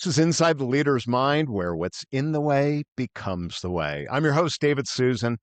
This is Inside the Leader's Mind, where what's in the way becomes the way. I'm your host, David Susan.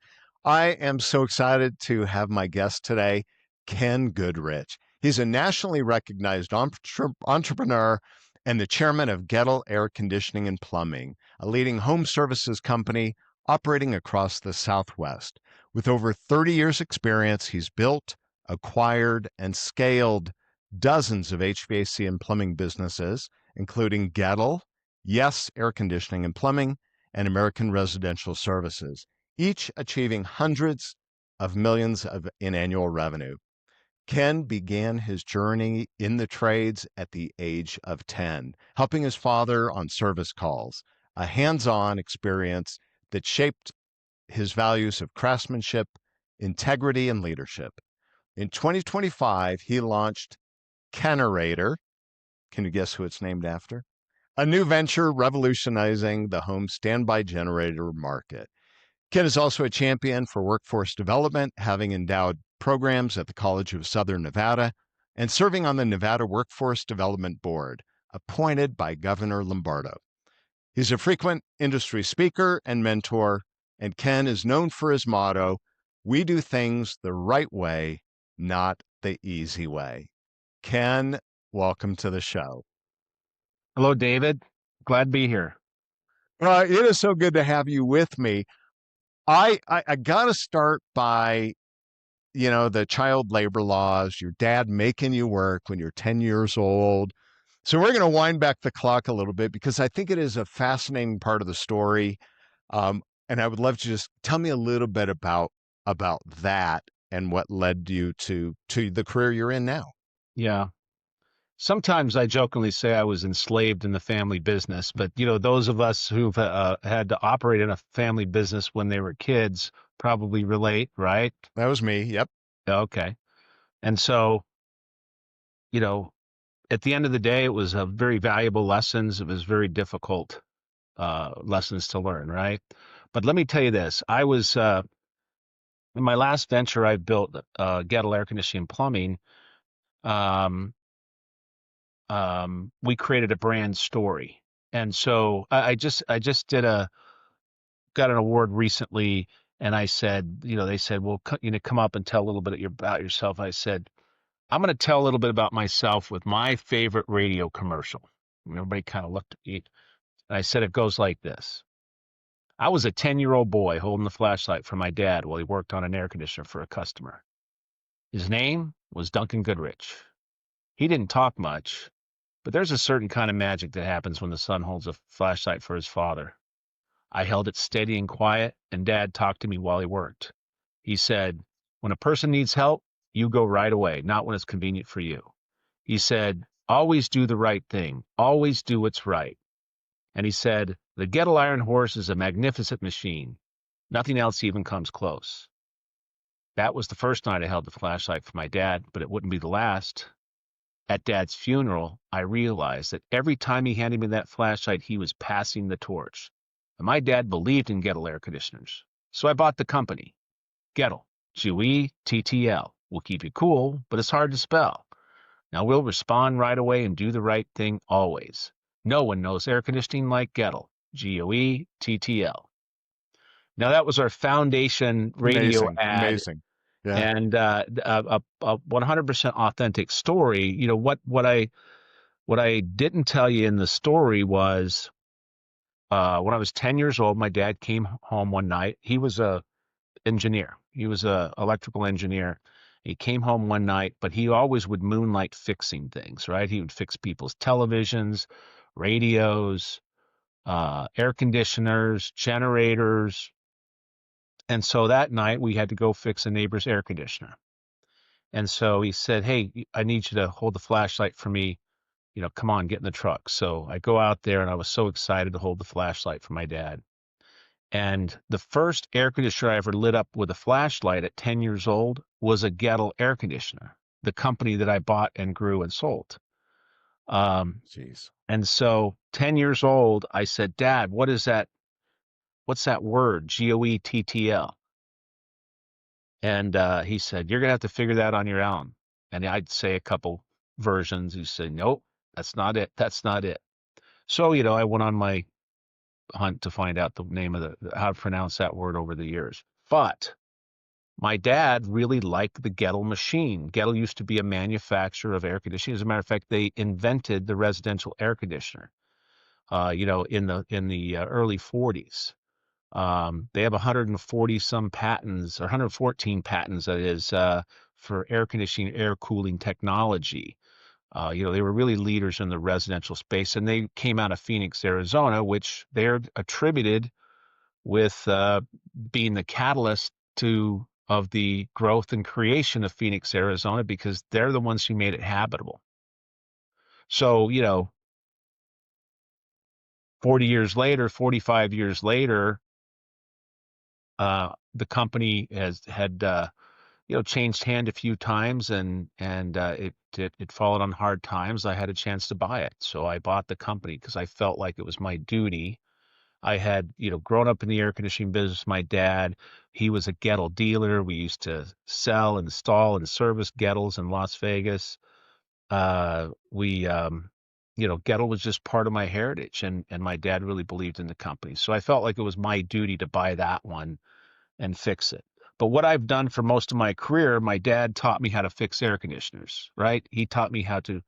I am so excited to have my guest today, Ken Goodrich. He's a nationally recognized entrepreneur and the chairman of Goettl Air Conditioning and Plumbing, a leading home services company operating across the Southwest. With over 30 years' experience, he's built, acquired, and scaled dozens of HVAC and plumbing businesses, including Goettl, Yes Air Conditioning and Plumbing, and American Residential Services, each achieving hundreds of millions in annual revenue. Ken began his journey in the trades at the age of 10, helping his father on service calls, a hands-on experience that shaped his values of craftsmanship, integrity, and leadership. In 2025, he launched Kenerator. Can you guess who it's named after? A new venture revolutionizing the home standby generator market. Ken is also a champion for workforce development, having endowed programs at the College of Southern Nevada and serving on the Nevada Workforce Development Board, appointed by Governor Lombardo. He's a frequent industry speaker and mentor, and Ken is known for his motto, "We do things the right way, not the easy way." Ken, welcome to the show. Hello, David. Glad to be here. It is so good to have you with me. I got to start by, the child labor laws, your dad making you work when you're 10 years old. So we're going to wind back the clock a little bit because I think it is a fascinating part of the story. And I would love to just tell me a little bit about that and what led you to the career you're in now. Yeah. Sometimes I jokingly say I was enslaved in the family business, but those of us who've had to operate in a family business when they were kids probably relate, right? That was me. Yep. Okay. And so, at the end of the day, it was a very valuable lessons. It was very difficult lessons to learn, right? But let me tell you this. I was in my last venture I built, Goettl Air Conditioning and Plumbing. We created a brand story. And so I just got an award recently, and I said, they said, well, come up and tell a little bit about yourself. I said, I'm going to tell a little bit about myself with my favorite radio commercial. And everybody kind of looked at me, and I said, it goes like this. I was a 10-year-old boy holding the flashlight for my dad while he worked on an air conditioner for a customer. His name was Duncan Goodrich. He didn't talk much, but there's a certain kind of magic that happens when the son holds a flashlight for his father. I held it steady and quiet, and Dad talked to me while he worked. He said, when a person needs help, you go right away, not when it's convenient for you. He said, always do the right thing. Always do what's right. And he said, the Goettl Iron Horse is a magnificent machine. Nothing else even comes close. That was the first night I held the flashlight for my dad, but it wouldn't be the last. At Dad's funeral, I realized that every time he handed me that flashlight, he was passing the torch. And my dad believed in Goettl air conditioners. So I bought the company. Goettl, G-O-E-T-T-L. Will keep you cool, but it's hard to spell. Now we'll respond right away and do the right thing always. No one knows air conditioning like Goettl, Goettl. Now that was our foundation radio ad. Amazing. Yeah. And a 100% authentic story. What I didn't tell you in the story was when I was 10 years old, my dad came home one night. He was a engineer. He was a electrical engineer. He came home one night, but he always would moonlight fixing things, right? He would fix people's televisions, radios, air conditioners, generators. And so that night we had to go fix a neighbor's air conditioner. And so he said, hey, I need you to hold the flashlight for me. Come on, get in the truck. So I go out there, and I was so excited to hold the flashlight for my dad. And the first air conditioner I ever lit up with a flashlight at 10 years old was a Goettl air conditioner, the company that I bought and grew and sold. Jeez. And so 10 years old, I said, Dad, what is that? What's that word? Goettl. And he said, you're going to have to figure that on your own. And I'd say a couple versions. He said, nope, that's not it. That's not it. So, I went on my hunt to find out the name of how to pronounce that word over the years. But my dad really liked the Goettl machine. Goettl used to be a manufacturer of air conditioning. As a matter of fact, they invented the residential air conditioner, in the early 40s. They have 140 some patents, or 114 patents, that is, for air conditioning, air cooling technology. They were really leaders in the residential space, and they came out of Phoenix, Arizona, which they're attributed with being the catalyst of the growth and creation of Phoenix, Arizona, because they're the ones who made it habitable. So, 40 years later, 45 years later, the company had changed hand a few times, and it followed on hard times. I had a chance to buy it, so I bought the company because I felt like it was my duty. I had, grown up in the air conditioning business. My dad, he was a Goettl dealer. We used to sell, install, and service Goettls in Las Vegas. Goettl was just part of my heritage, and my dad really believed in the company. So I felt like it was my duty to buy that one and fix it. But what I've done for most of my career, my dad taught me how to fix air conditioners, right? He taught me how to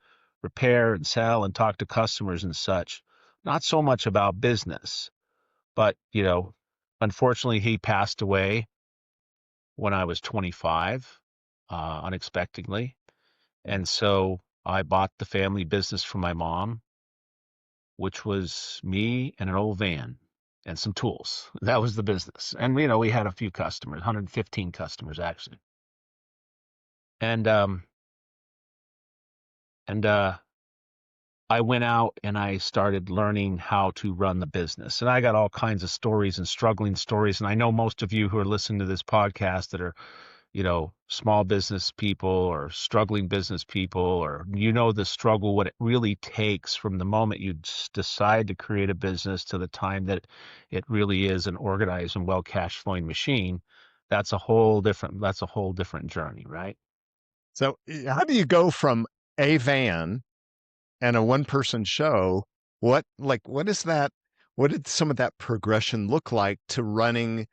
repair and sell and talk to customers and such. Not so much about business, but, unfortunately, he passed away when I was 25, unexpectedly. And so I bought the family business from my mom, which was me and an old van and some tools. That was the business. And, we had a few customers, 115 customers actually. And I went out and I started learning how to run the business. And I got all kinds of stories and struggling stories. And I know most of you who are listening to this podcast that are, small business people or struggling business people, or, the struggle, what it really takes from the moment you decide to create a business to the time that it really is an organized and well cash flowing machine. That's a whole different journey, right? So, how do you go from a van and a one-person show? What is that? What did some of that progression look like to running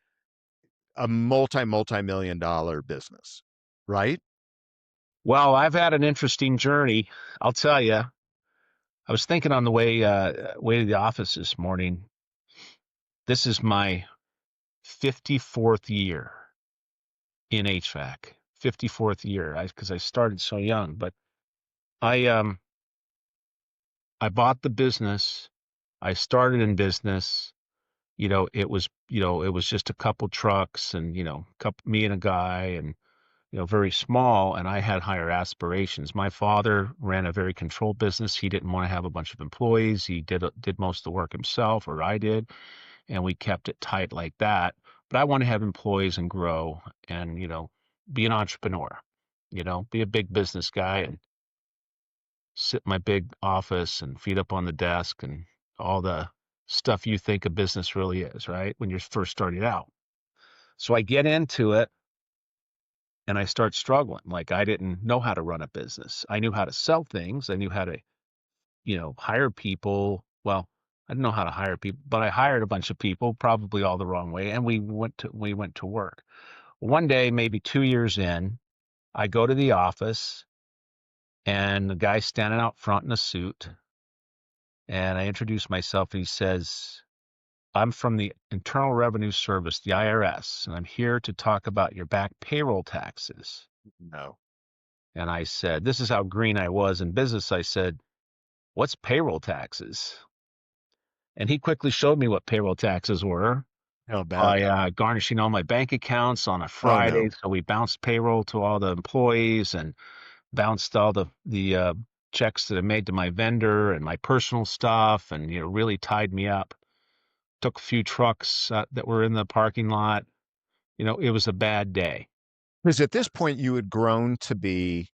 a multi-million dollar business, right? Well, I've had an interesting journey. I'll tell you. I was thinking on the way to the office this morning. This is my 54th year in HVAC. 54th year, because I started so young. But I I bought the business. I started in business. It was just a couple trucks, and me and a guy, and very small, and I had higher aspirations. My father ran a very controlled business. He didn't want to have a bunch of employees. He did most of the work himself, or I did, and we kept it tight like that. But I want to have employees and grow, and be an entrepreneur, be a big business guy, and sit in my big office and feet up on the desk and all the stuff you think a business really is, right? When you're first starting out. So I get into it and I start struggling. Like, I didn't know how to run a business. I knew how to sell things. I knew how to, hire people. Well, I didn't know how to hire people, but I hired a bunch of people, probably all the wrong way, and we went to work. One day, maybe 2 years in, I go to the office, and the guy's standing out front in a suit, and I introduce myself, and he says, "I'm from the Internal Revenue Service, the IRS, and I'm here to talk about your back payroll taxes." No. And I said, this is how green I was in business. I said, "What's payroll taxes?" And he quickly showed me what payroll taxes were How bad? by garnishing all my bank accounts on a Oh Friday. no. So we bounced payroll to all the employees, and bounced all the checks that I made to my vendor and my personal stuff, and really tied me up. Took a few trucks that were in the parking lot. It was a bad day. Because at this point you had grown to be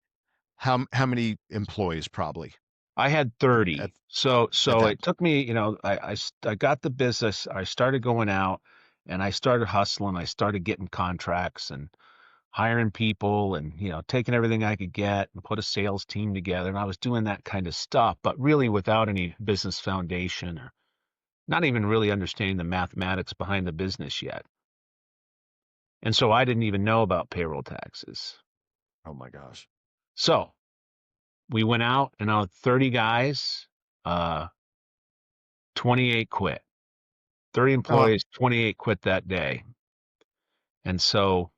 how many employees probably I had at 30. So at so that it took me, I got the business. I started going out, and I started hustling. I started getting contracts and hiring people and, taking everything I could get and put a sales team together. And I was doing that kind of stuff, but really without any business foundation or not even really understanding the mathematics behind the business yet. And so I didn't even know about payroll taxes. Oh my gosh. So we went out and out of 30 guys, uh, 28 quit. 30 Oh, employees, 28 quit that day. And so,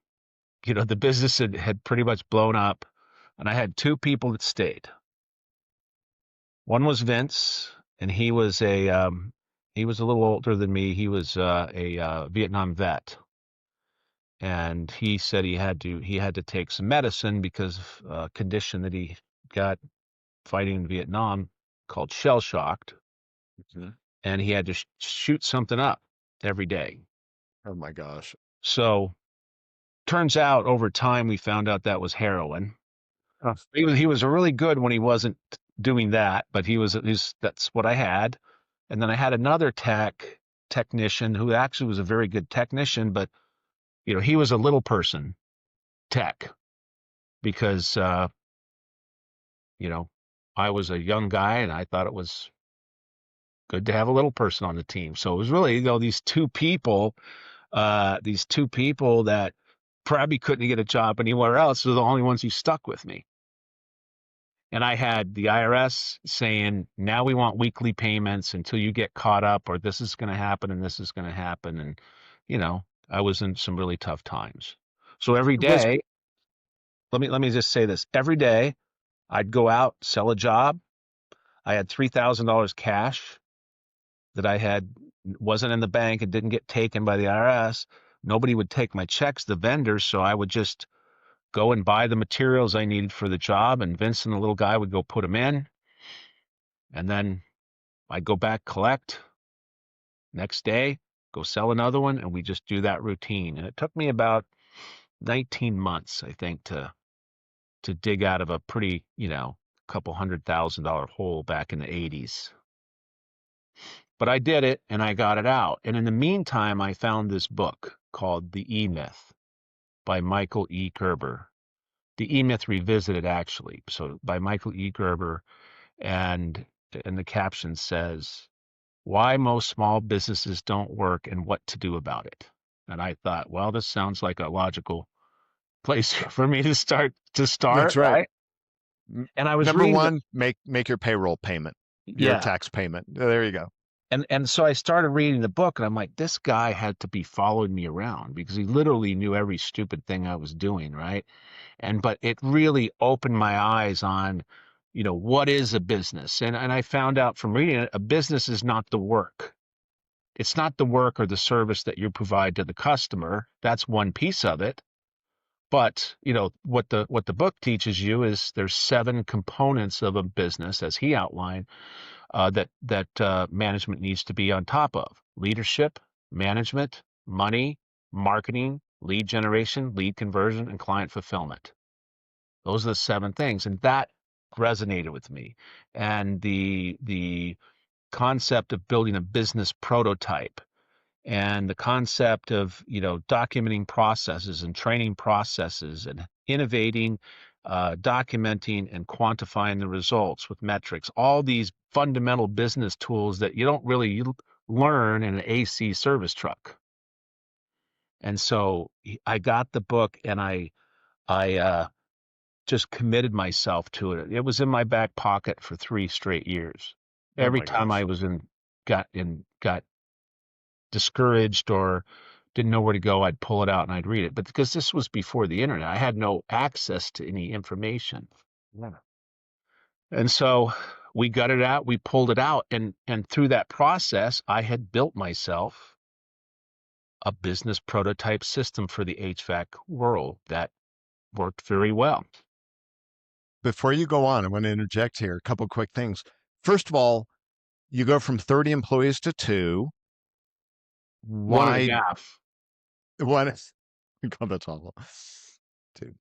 the business had pretty much blown up. And I had two people that stayed. One was Vince, and he was a little older than me. He was a Vietnam vet, and he said he had to take some medicine because of a condition that he got fighting in Vietnam called shell shocked, mhm. and he had to shoot something up every day. Oh my gosh. So turns out over time we found out that was heroin. Oh, He was really good when he wasn't doing that, but that's what I had. And then I had another technician who actually was a very good technician, but he was a little person tech because you know, I was a young guy and I thought it was good to have a little person on the team. So it was really, these two people that probably couldn't get a job anywhere else were the only ones who stuck with me. And I had the IRS saying, now we want weekly payments until you get caught up, or this is going to happen and this is going to happen. And, I was in some really tough times. So every was day, let me just say this. Every day I'd go out, sell a job. I had $3,000 cash that wasn't in the bank. It didn't get taken by the IRS. Nobody would take my checks, the vendors. So I would just go and buy the materials I needed for the job. And Vincent, the little guy, would go put them in. And then I'd go back, collect. Next day, go sell another one. And we just do that routine. And it took me about 19 months, I think, to dig out of a pretty, couple $100,000 hole back in the 80s. But I did it and I got it out. And in the meantime, I found this book called The E-Myth by Michael E. Gerber. The E-Myth Revisited, actually. So by Michael E. Gerber. And the caption says, Why Most Small Businesses Don't Work and What to Do About It. And I thought, well, this sounds like a logical place for me to That's start, right. right? And I was Number reading one, make your payroll payment, your yeah. tax payment. There you go. And so I started reading the book and I'm like, this guy had to be following me around because he literally knew every stupid thing I was doing, right? But it really opened my eyes on, what is a business? And I found out from reading it, a business is not the work. It's not the work or the service that you provide to the customer. That's one piece of it. But, what the book teaches you is there's 7 components of a business, as he outlined, that management needs to be on top of: leadership, management, money, marketing, lead generation, lead conversion, and client fulfillment. Those are the 7 things, and that resonated with me. And the concept of building a business prototype and the concept of documenting processes and training processes and innovating, documenting and quantifying the results with metrics, all these fundamental business tools that you don't really learn in an AC service truck. And so I got the book and I just committed myself to it. It was in my back pocket for 3 straight years. Oh Every my time I gosh. was got discouraged or didn't know where to go, I'd pull it out and I'd read it. But because this was before the internet, I had no access to any information. Yeah. And so we got it out, we pulled it out, and through that process, I had built myself a business prototype system for the HVAC world that worked very well. Before you go on, I want to interject here a couple quick things. First of all, you go from 30 employees to 2. One and Why a half. one God, that's awful. 2.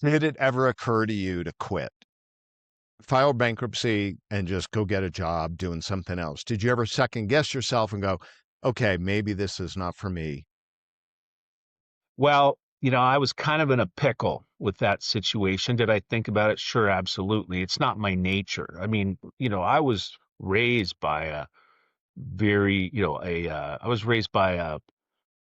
Did it ever occur to you to quit? File bankruptcy and just go get a job doing something else? Did you ever second guess yourself and go, okay, maybe this is not for me? Well, I was kind of in a pickle with that situation. Did I think about it? Sure, absolutely. It's not my nature. I mean, I was raised by a very, I was raised by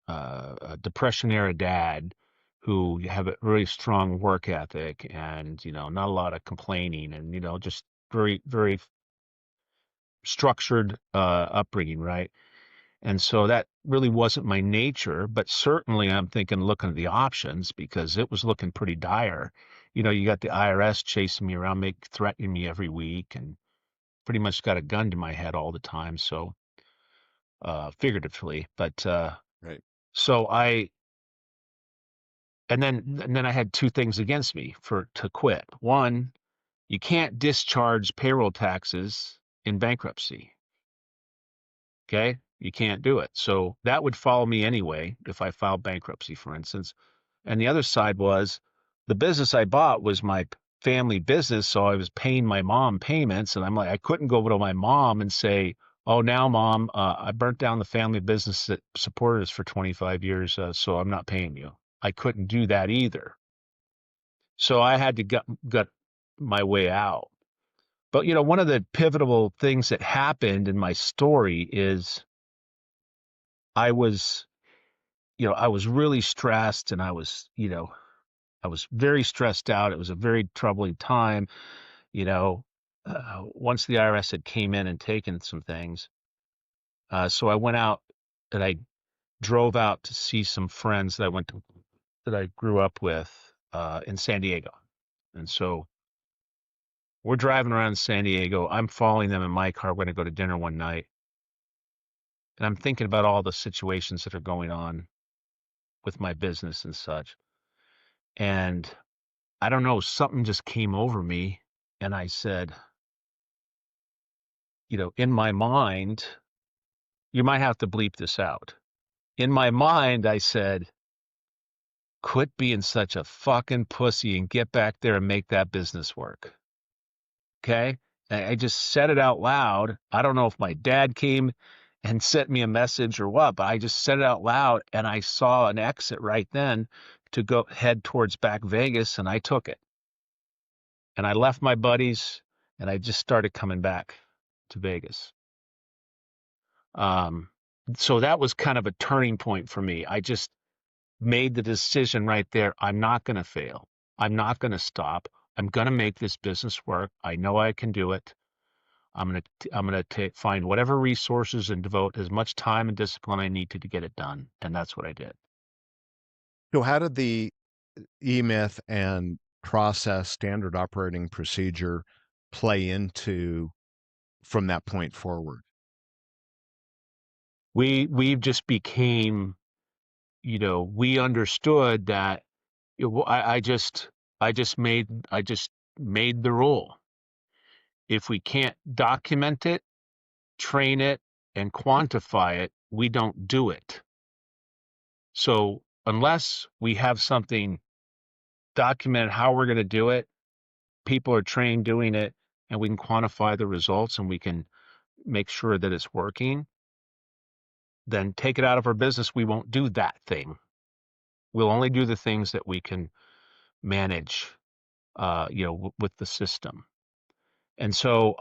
a depression era dad who have a really strong work ethic and, not a lot of complaining and, just very, very structured upbringing, right? And so that really wasn't my nature, but certainly I'm thinking looking at the options because it was looking pretty dire. You got the IRS chasing me around, threatening me every week, and pretty much got a gun to my head all the time. So, figuratively, but Right. so and then I had two things against me to quit. One, you can't discharge payroll taxes in bankruptcy. Okay? You can't do it. So that would follow me anyway if I filed bankruptcy, for instance. And the other side was the business I bought was my family business, so I was paying my mom payments, and I'm like, I couldn't go over to my mom and say, "Oh, now, mom, I burnt down the family business that supported us for 25 years, so I'm not paying you." I couldn't do that either. So I had to gut my way out. But one of the pivotal things that happened in my story is I was, I was really stressed, and I was very stressed out. It was a very troubling time, you know, once the IRS had came in and taken some things. So I went out and I drove out to see some friends that I grew up with in San Diego. And so we're driving around San Diego. I'm following them in my car. We're going to go to dinner one night. And I'm thinking about all the situations that are going on with my business and such. And I don't know, something just came over me. And I said, in my mind, you might have to bleep this out. In my mind, I said, quit being such a fucking pussy and get back there and make that business work. Okay? I just said it out loud. I don't know if my dad came and sent me a message or what, but I just said it out loud and I saw an exit right then to go head towards back Vegas, and I took it. And I left my buddies and I just started coming back to Vegas. Um, so that was kind of a turning point for me. I just made the decision right there. I'm not going to fail. I'm not going to stop. I'm going to make this business work. I know I can do it. I'm going to find whatever resources and devote as much time and discipline I need to get it done. And that's what I did. So, how did the E-Myth and process standard operating procedure play into from that point forward? We just became, we understood that I just made the rule. If we can't document it, train it, and quantify it, we don't do it. So unless we have something documented how we're going to do it, people are trained doing it, and we can quantify the results and we can make sure that it's working, then take it out of our business. We won't do that thing. We'll only do the things that we can manage, with the system. And so,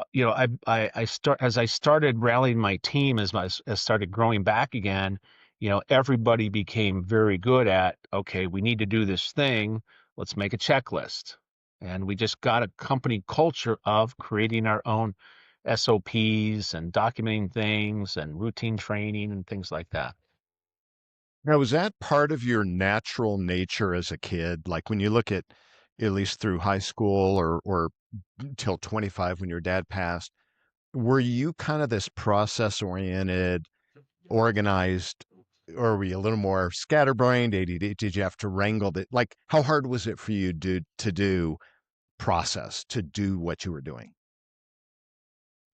as I started rallying my team, as I started growing back again, everybody became very good at, okay, we need to do this thing. Let's make a checklist. And we just got a company culture of creating our own SOPs and documenting things and routine training and things like that. Now, was that part of your natural nature as a kid? Like when you look at least through high school or till 25 when your dad passed, were you kind of this process oriented, organized, or were you a little more scatterbrained, ADD? Did you have to wrangle it? Like, how hard was it for you to do process, to do what you were doing?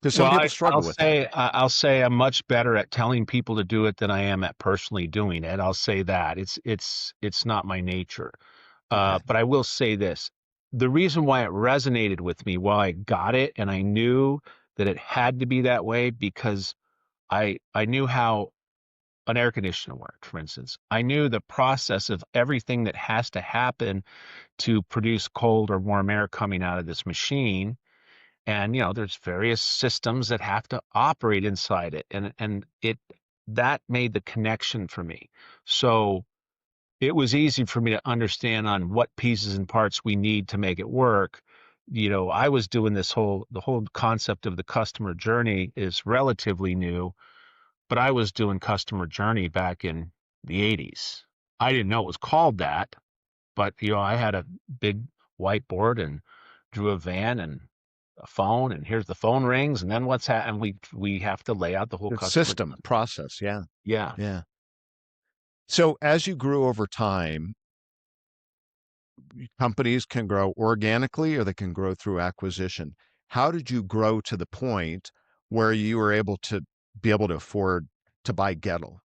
Because some Well, people struggle with that. I'll say I'm much better at telling people to do it than I am at personally doing it. I'll say that it's not my nature. Okay. But I will say this: the reason why it resonated with me, why I got it, and I knew that it had to be that way, because I knew how an air conditioner worked, for instance. I knew the process of everything that has to happen to produce cold or warm air coming out of this machine. And, there's various systems that have to operate inside it. And that made the connection for me. So it was easy for me to understand on what pieces and parts we need to make it work. I was doing the whole concept of the customer journey is relatively new, but I was doing customer journey back in the 80s. I didn't know it was called that, but I had a big whiteboard and drew a van and a phone, and here's the phone rings, and then what's happening? We have to lay out the whole The customer. system process. Yeah. Yeah. Yeah. So as you grew over time, companies can grow organically or they can grow through acquisition. How did you grow to the point where you were able to afford to buy Goettl?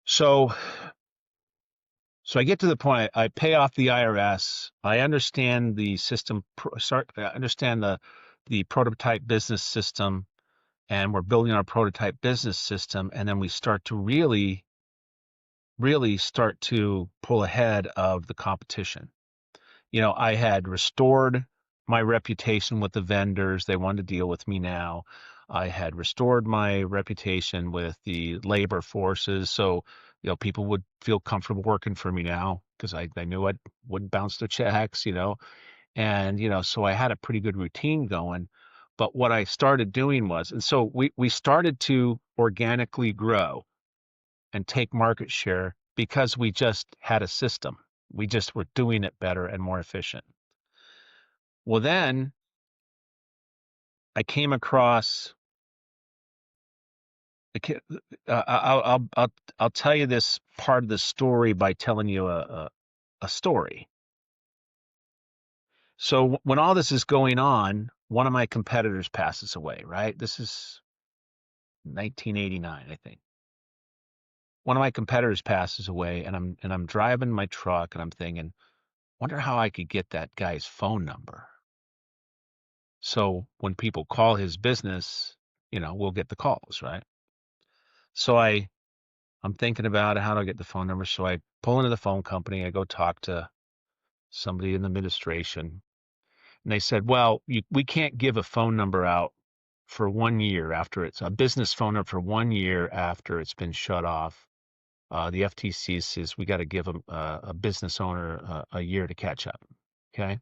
So I get to the point. I pay off the IRS. I understand the system. I understand the prototype business system, and we're building our prototype business system. And then we start to really start to pull ahead of the competition. I had restored my reputation with the vendors. They wanted to deal with me now. I had restored my reputation with the labor forces. So, people would feel comfortable working for me now because I knew I wouldn't bounce their checks, and, so I had a pretty good routine going. But what I started doing was, and so we started to organically grow and take market share because we just had a system. We just were doing it better and more efficient. Well, then I came across. I'll tell you this part of the story by telling you a story. So when all this is going on, one of my competitors passes away. Right, this is 1989, I think. One of my competitors passes away, and I'm driving my truck, and I'm thinking, wonder how I could get that guy's phone number. So when people call his business, we'll get the calls, right? So I'm thinking about how do I get the phone number. So I pull into the phone company. I go talk to somebody in the administration, and they said, "Well, we can't give a phone number out for 1 year after it's a business phone number for 1 year after it's been shut off. The FTC says we got to give a business owner a year to catch up." Okay,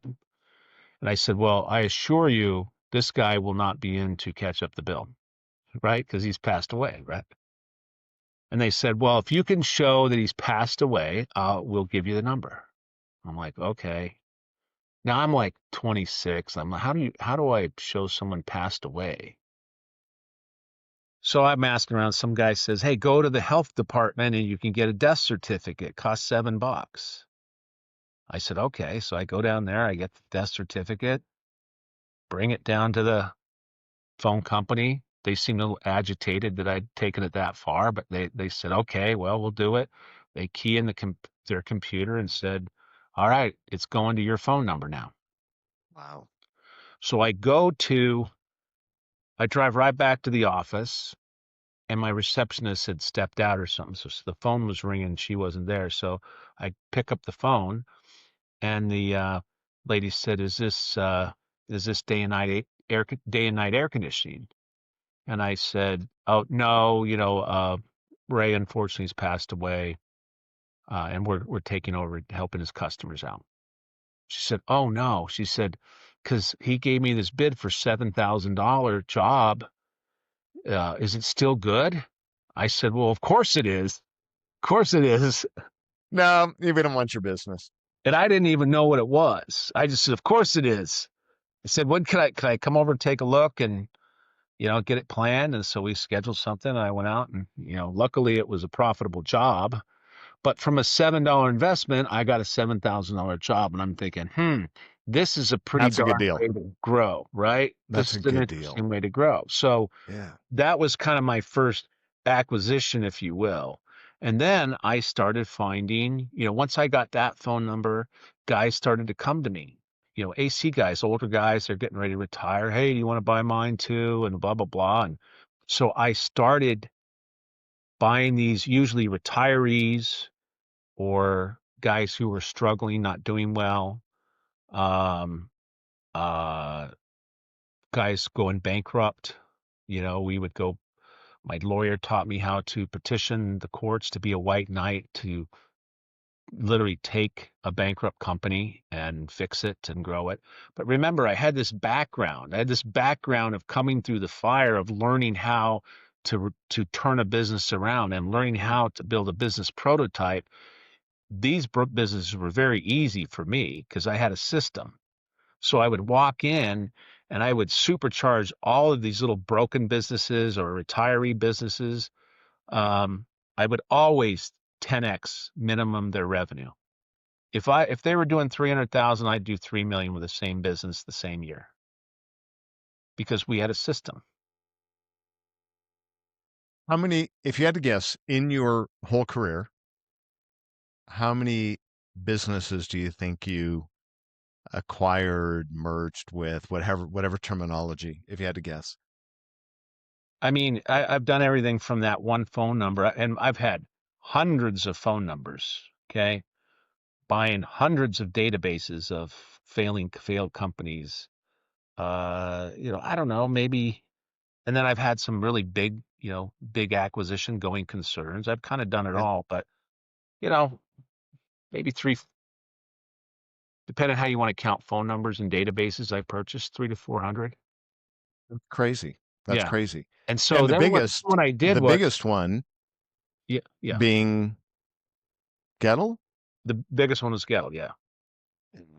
and I said, "Well, I assure you, this guy will not be in to catch up the bill, right? Because he's passed away, right?" And they said, "Well, if you can show that he's passed away, we'll give you the number." I'm like, "Okay." Now I'm like 26. I'm like, how do I show someone passed away? So I'm asking around. Some guy says, "Hey, go to the health department and you can get a death certificate. It costs $7." I said, "Okay." So I go down there, I get the death certificate, bring it down to the phone company. They seemed a little agitated that I'd taken it that far, but they said, "Okay, well, we'll do it." They key in their computer and said, "All right, it's going to your phone number now." Wow. So I drive right back to the office, and my receptionist had stepped out or something. So the phone was ringing. She wasn't there. So I pick up the phone, and the lady said, is this day and night air conditioning?" And I said, "Oh, no, Ray unfortunately has passed away, and we're taking over helping his customers out." She said, "Oh, no." She said, "Because he gave me this bid for $7,000 job. Is it still good?" I said, "Well, of course it is. Of course it is." No, we don't want your business. And I didn't even know what it was. I just said, "Of course it is." I said, "When can I come over and take a look and, get it planned?" And so we scheduled something. And I went out and, luckily it was a profitable job. But from a $7 investment, I got a $7,000 job. And I'm thinking, this is a pretty That's a good darn deal. way to grow, right? That's This a is an good deal. interesting way to grow. So Yeah. that was kind of my first acquisition, if you will. And then I started finding, once I got that phone number, guys started to come to me. AC guys, older guys, they're getting ready to retire. "Hey, do you want to buy mine too?" And blah, blah, blah. And so I started buying these usually retirees or guys who were struggling, not doing well, um, uh, guys going bankrupt. We would go. My lawyer taught me how to petition the courts to be a white knight to literally take a bankrupt company and fix it and grow it. But remember, I had this background. I had this background of coming through the fire of learning how to turn a business around and learning how to build a business prototype. These businesses were very easy for me because I had a system. So I would walk in and I would supercharge all of these little broken businesses or retiree businesses. Um, I would always 10x minimum their revenue. If they were doing 300,000, I'd do 3 million with the same business the same year because we had a system. How many, if you had to guess, in your whole career, how many businesses do you think you acquired, merged with, whatever terminology, if you had to guess? I mean, I've done everything from that one phone number, and I've had hundreds of phone numbers. Okay, buying hundreds of databases of failed companies. I don't know, maybe. And then I've had some really big acquisition going concerns. I've kind of done it Yeah, all, but you know, maybe three, depending on how you want to count phone numbers and databases. I purchased 300 to 400. that's crazy. That's Yeah. crazy. And so And then what I did the was, biggest one yeah, yeah. being Goettl. The biggest one was Goettl, yeah.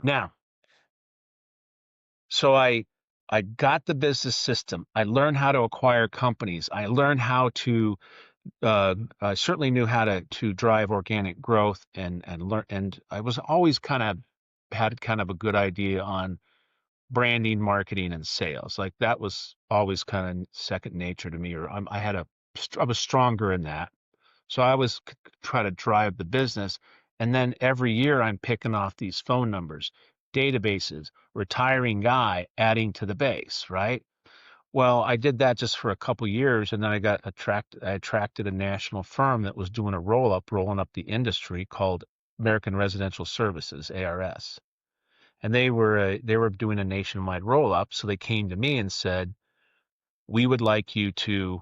Now, so I got the business system. I learned how to acquire companies. I learned how to I certainly knew how to drive organic growth and learn. And I was always had kind of a good idea on branding, marketing, and sales. Like that was always kind of second nature to me. Or I was stronger in that. So I was try to drive the business. And then every year I'm picking off these phone numbers, databases, retiring guy adding to the base, right? Well, I did that just for a couple years, and then I attracted a national firm that was doing a rolling up the industry called American Residential Services, ARS. And they were doing a nationwide roll up, so they came to me and said, "We would like you to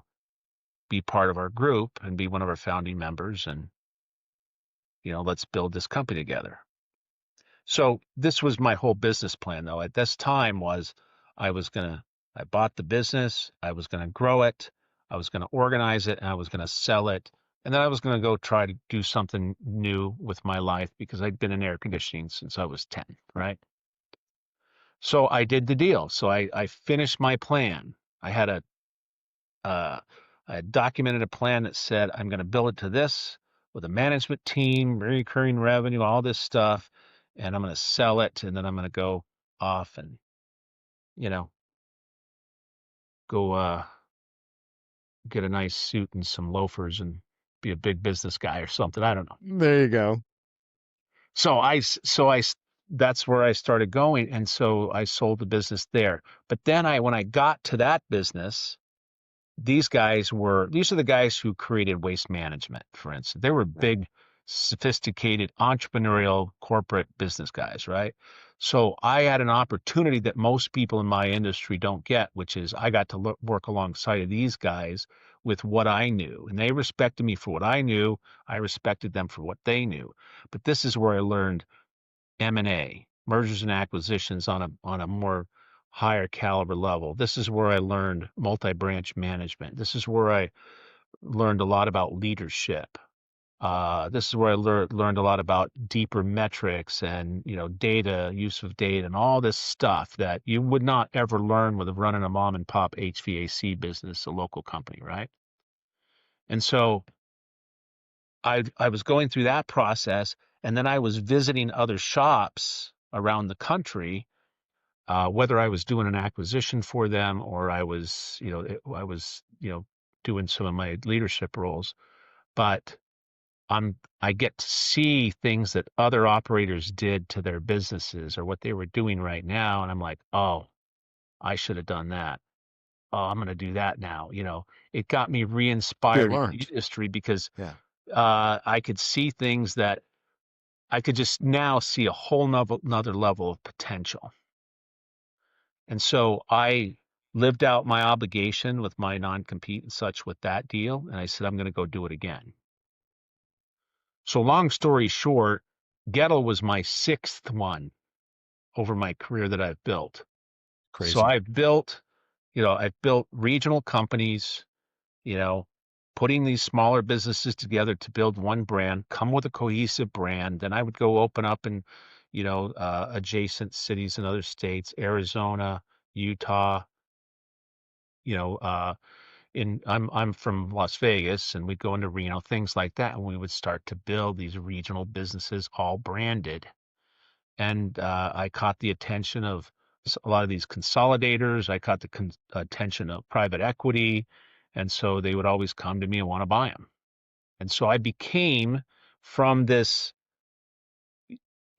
be part of our group and be one of our founding members, and let's build this company together." So this was my whole business plan, though. At this time was I was gonna I bought the business, I was gonna grow it, I was gonna organize it, and I was gonna sell it, and then I was gonna go try to do something new with my life because I'd been in air conditioning since I was 10, right? So I did the deal. So I finished my plan. I had a uh, I had documented a plan that said I'm going to build it to this with a management team, recurring revenue, all this stuff, and I'm going to sell it, and then I'm going to go off and you know go get a nice suit and some loafers and be a big business guy or something. I don't know. There you go. So that's where I started going, and so I sold the business there. But then when I got to that business, these are the guys who created waste management, for instance. They were big, sophisticated, entrepreneurial corporate business guys, right? So I had an opportunity that most people in my industry don't get, which is I got to work alongside of these guys with what I knew. And they respected me for what I knew. I respected them for what they knew. But this is where I learned M&A, mergers and acquisitions on a more higher caliber level. This is where I learned multi-branch management. This is where I learned a lot about leadership. This is where I learned a lot about deeper metrics and data, use of data, and all this stuff that you would not ever learn with running a mom and pop HVAC business, a local company, right? And so I was going through that process, and then I was visiting other shops around the country, whether I was doing an acquisition for them or I was doing some of my leadership roles. But I get to see things that other operators did to their businesses or what they were doing right now, and I'm like, oh, I should have done that. oh, I'm going to do that now. It got me You re-inspired in the learned. industry because Yeah. I could see things that I could just now see a whole another level of potential. And so I lived out my obligation with my non-compete and such with that deal. And I said, I'm going to go do it again. So long story short, Goettl was my sixth one over my career that I've built. So Crazy. I've built regional companies, you know, putting these smaller businesses together to build one brand, come with a cohesive brand. Then I would go open up in, adjacent cities in other states, Arizona, Utah, you know, I'm from Las Vegas, and we'd go into Reno, things like that, and we would start to build these regional businesses all branded. And I caught the attention of a lot of these consolidators. I caught the attention of private equity, and so they would always come to me and want to buy them. And so I became from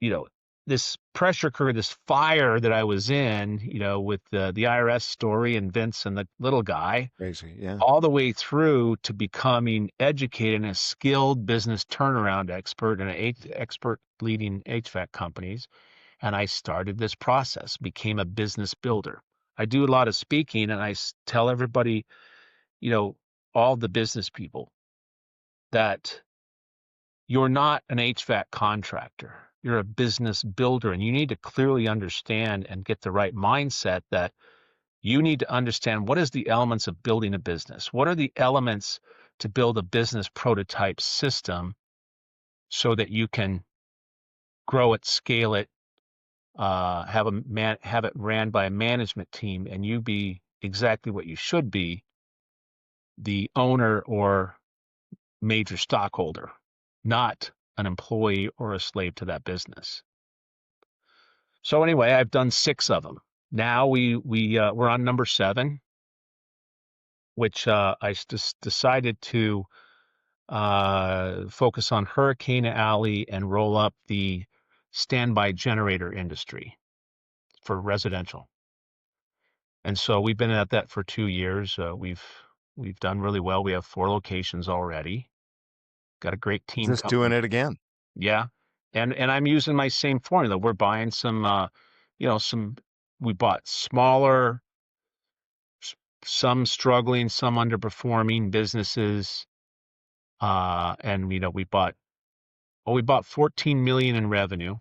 you know, this pressure cooker, this fire that I was in, with the IRS story and Vince and the little guy, Crazy. Yeah. all the way through to becoming educated and a skilled business turnaround expert and an expert leading HVAC companies. And I started this process, became a business builder. I do a lot of speaking, and I tell everybody, you know, all the business people, that you're not an HVAC contractor. You're a business builder, and you need to clearly understand and get the right mindset that you need to understand what is the elements of building a business. What are the elements to build a business prototype system so that you can grow it, scale it, have it ran by a management team, and you be exactly what you should be, the owner or major stockholder, not an employee or a slave to that business. So anyway, I've done 6 of them. Now we're on number 7, which I just decided to focus on Hurricane Alley and roll up the standby generator industry for residential. And so we've been at that for 2 years. We've done really well. We have 4 locations already. Got a great team Just coming. doing it again. Yeah. And I'm using my same formula. We're buying some we bought smaller, some struggling, some underperforming businesses. And we bought 14 million in revenue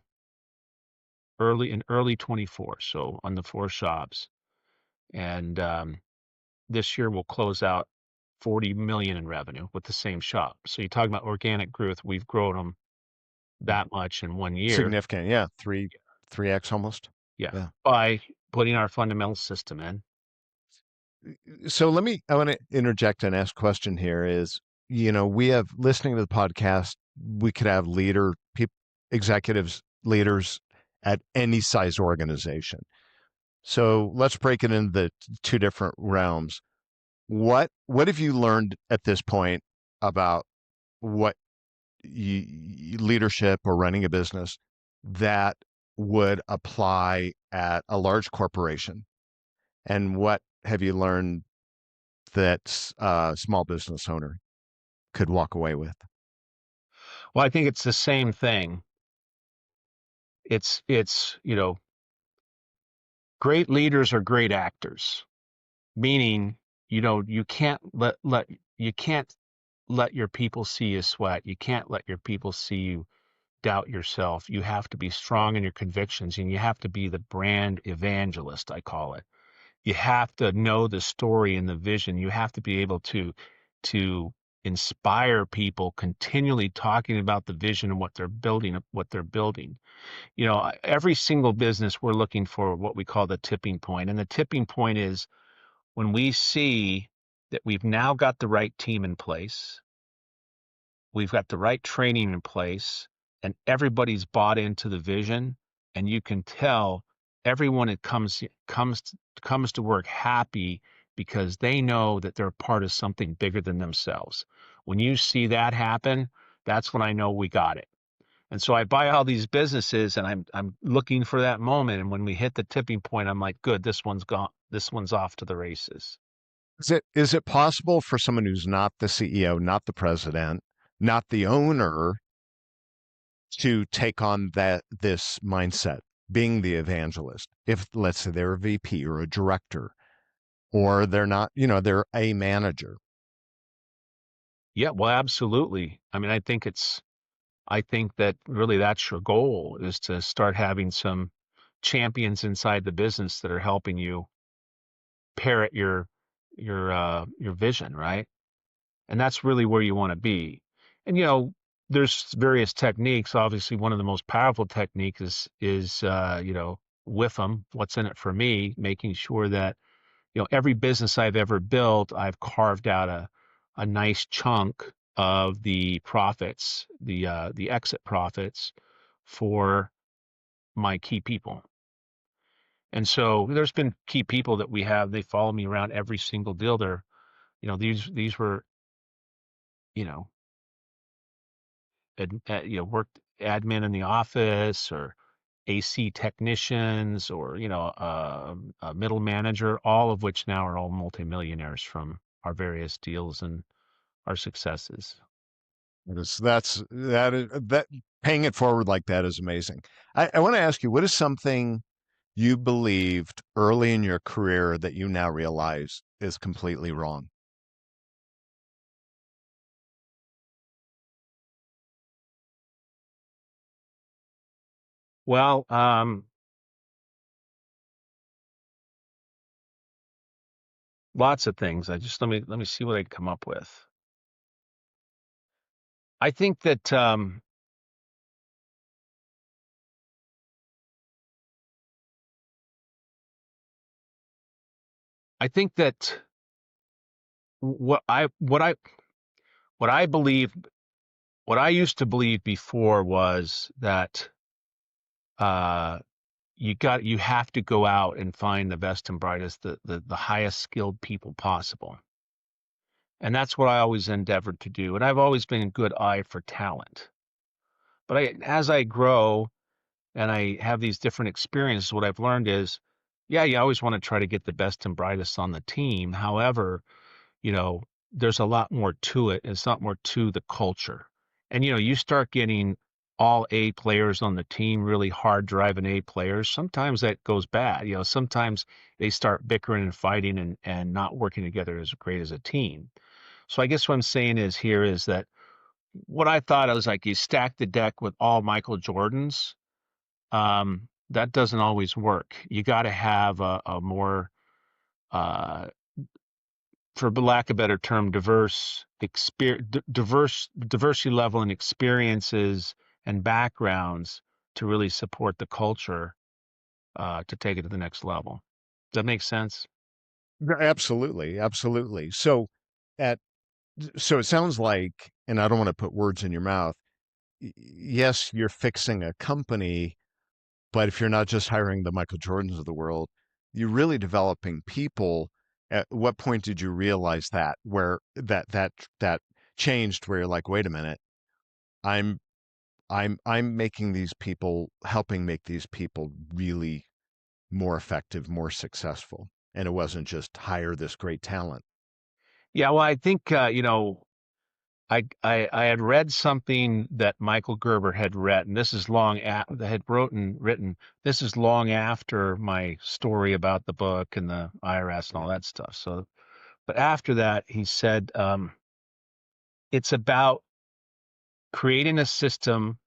early 24. So on the 4 shops. And this year we'll close out 40 million in revenue with the same shop. So you're talking about organic growth. We've grown them that much in 1 year. Significant. Yeah. 3x almost. Yeah. Yeah. By putting our fundamental system in. So I want to interject and ask a question here is, we have listening to the podcast, we could have executives, leaders at any size organization. So let's break it into the 2 different realms. What have you learned at this point about what leadership or running a business that would apply at a large corporation? And what have you learned that a small business owner could walk away with? Well, I think it's the same thing. It's great leaders are great actors, meaning, you can't let your people see you sweat. You can't let your people see you doubt yourself. You have to be strong in your convictions, and you have to be the brand evangelist, I call it. You have to know the story and the vision. You have to be able to inspire people, continually talking about the vision and what they're building. Every single business, we're looking for what we call the tipping point. And the tipping point is when we see that we've now got the right team in place, we've got the right training in place, and everybody's bought into the vision, and you can tell everyone that comes to work happy because they know that they're part of something bigger than themselves. When you see that happen, that's when I know we got it. And so I buy all these businesses, and I'm looking for that moment. And when we hit the tipping point, I'm like, good, this one's gone. This one's off to the races. Is it possible for someone who's not the CEO, not the president, not the owner to take on this mindset, being the evangelist? If let's say they're a VP or a director, or they're not, they're a manager. Yeah, well, absolutely. I mean, I think that really that's your goal is to start having some champions inside the business that are helping you parrot your vision, right? And that's really where you want to be. And there's various techniques. Obviously, one of the most powerful techniques is with them, what's in it for me, making sure that every business I've ever built, I've carved out a nice chunk of the profits, the exit profits for my key people. And so there's been key people that we have, they follow me around every single deal. These were, you know, worked admin in the office or AC technicians or, a middle manager, all of which now are all multimillionaires from our various deals and our successes. That paying it forward like that is amazing. I want to ask you, what is something you believed early in your career that you now realize is completely wrong? Well, lots of things. Let me see what I can come up with. I think that I think that what I what I what I believe what I used to believe before was that uh you have to go out and find the best and brightest, the highest skilled people possible. And that's what I always endeavored to do. And I've always been a good eye for talent. But as I grow and I have these different experiences, what I've learned is, yeah, you always want to try to get the best and brightest on the team. However, you know, there's a lot more to it. It's not more to the culture. And you start getting all A players on the team, really hard driving A players. Sometimes that goes bad. Sometimes they start bickering and fighting and not working together as great as a team. So I guess what I'm saying is that what I thought I was like you stack the deck with all Michael Jordans. That doesn't always work. You got to have a more uh, for lack of a better term, diversity level and experiences and backgrounds to really support the culture to take it to the next level. Does that make sense? Yeah, absolutely, absolutely. At so it sounds like, and I don't want to put words in your mouth. Yes, you're fixing a company, but if you're not just hiring the Michael Jordans of the world, you're really developing people. At what point did you realize that where that changed where you're like, wait a minute, I'm I'm making these people, helping make these people really more effective, more successful. And it wasn't just hire this great talent. Yeah, well, I think I had read something that Michael Gerber had read, and this is written. This is long after my story about the book and the IRS and all that stuff. So, but after that, he said it's about creating a system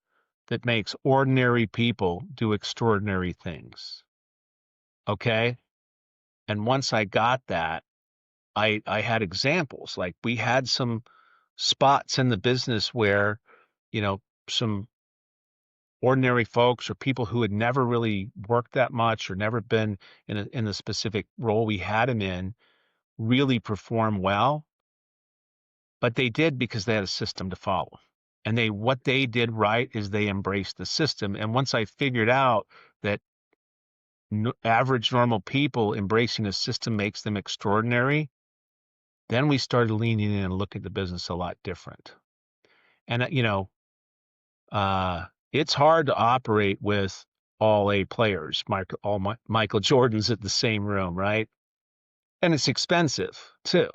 that makes ordinary people do extraordinary things. Okay. And once I got that, I had examples. Like we had some spots in the business where, you know, some ordinary folks or people who had never really worked that much or never been in a specific role we had them in really perform well, but they did because they had a system to follow. And what they did right is they embraced the system. And once I figured out that average normal people embracing a system makes them extraordinary, then we started leaning in and looking at the business a lot different. And it's hard to operate with all A players, Michael Jordans at the same room, right? and it's expensive too.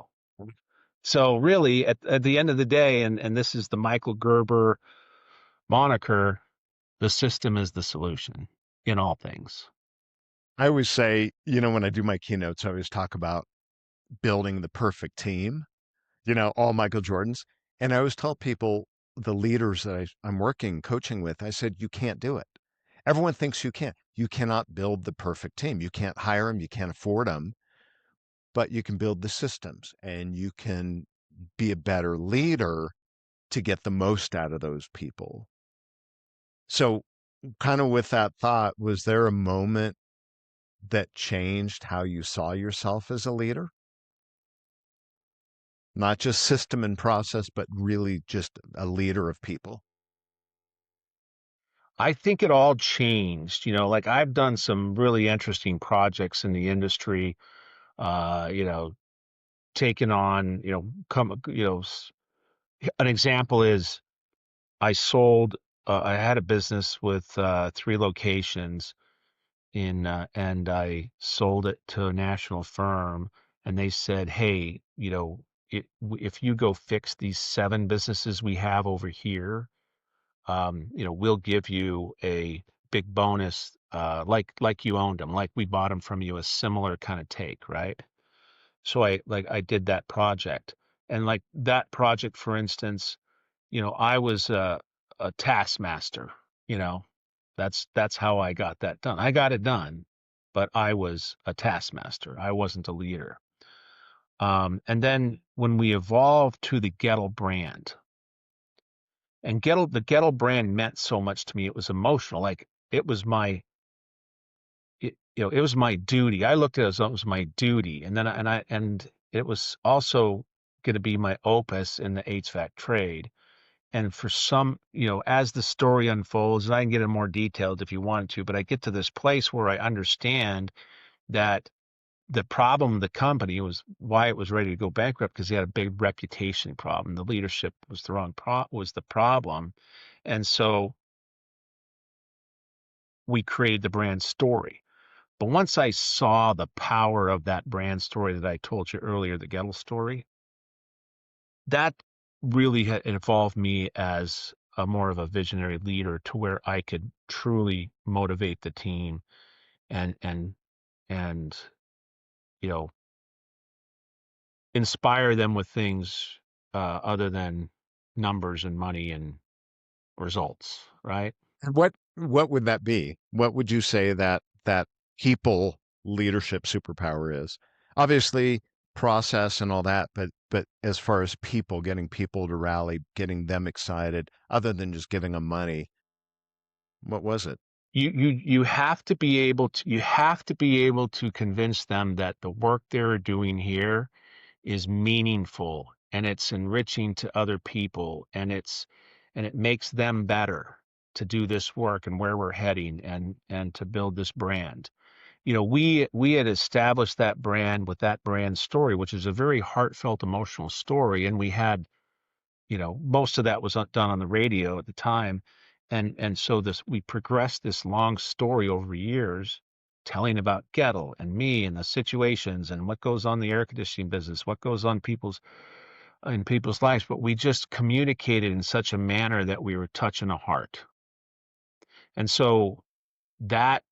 So really, at the end of the day, and this is the Michael Gerber moniker, the system is the solution in all things. I always say, you know, when I do my keynotes, I always talk about building the perfect team, you know, all Michael Jordans. And I always tell people, the leaders that I'm working, coaching with, I said, you can't do it. Everyone thinks you can. You cannot build the perfect team. You can't hire them. You can't afford them, but you can build the systems and you can be a better leader to get the most out of those people. So, kind of with that thought, was there a moment that changed how you saw yourself as a leader? Not just system and process, but really just a leader of people. I think it all changed. Like I've done some really interesting projects in the industry. Uh, you know, taken on, an example is I had a business with 3 locations and I sold it to a national firm, and they said, "Hey, if you go fix these 7 businesses we have over here, we'll give you a big bonus, like you owned them, like we bought them from you, a similar kind of take, right?" So I did that project, and like that project, for instance, I was a taskmaster. You know, that's how I got that done. I got it done, but I was a taskmaster. I wasn't a leader. And then when we evolved to the Goettl brand, and the Goettl brand meant so much to me, it was emotional. Like it was it was my duty. I looked at it as it was my duty, and then and it was also going to be my opus in the HVAC trade. And for some, as the story unfolds, and I can get in more detailed if you wanted to, but I get to this place where I understand that the problem of the company was why it was ready to go bankrupt because they had a big reputation problem. The leadership was was the problem. And so we created the brand story. But once I saw the power of that brand story that I told you earlier, the Goettl story, that really involved me as a more of a visionary leader to where I could truly motivate the team and and you know inspire them with things other than numbers and money and results, right? And what would that be? What would you say that people leadership superpower is? Obviously, process and all that, but as far as people, getting people to rally, getting them excited, other than just giving them money, what was it? You have to be able to convince them that the work they're doing here is meaningful and it's enriching to other people and it makes them better to do this work and where we're heading and to build this brand. We had established that brand with that brand story, which is a very heartfelt, emotional story, and we had, most of that was done on the radio at the time, and so this we progressed this long story over years, telling about Goettl and me and the situations and what goes on in the air conditioning business, what goes on in people's lives, but we just communicated in such a manner that we were touching a heart, and so that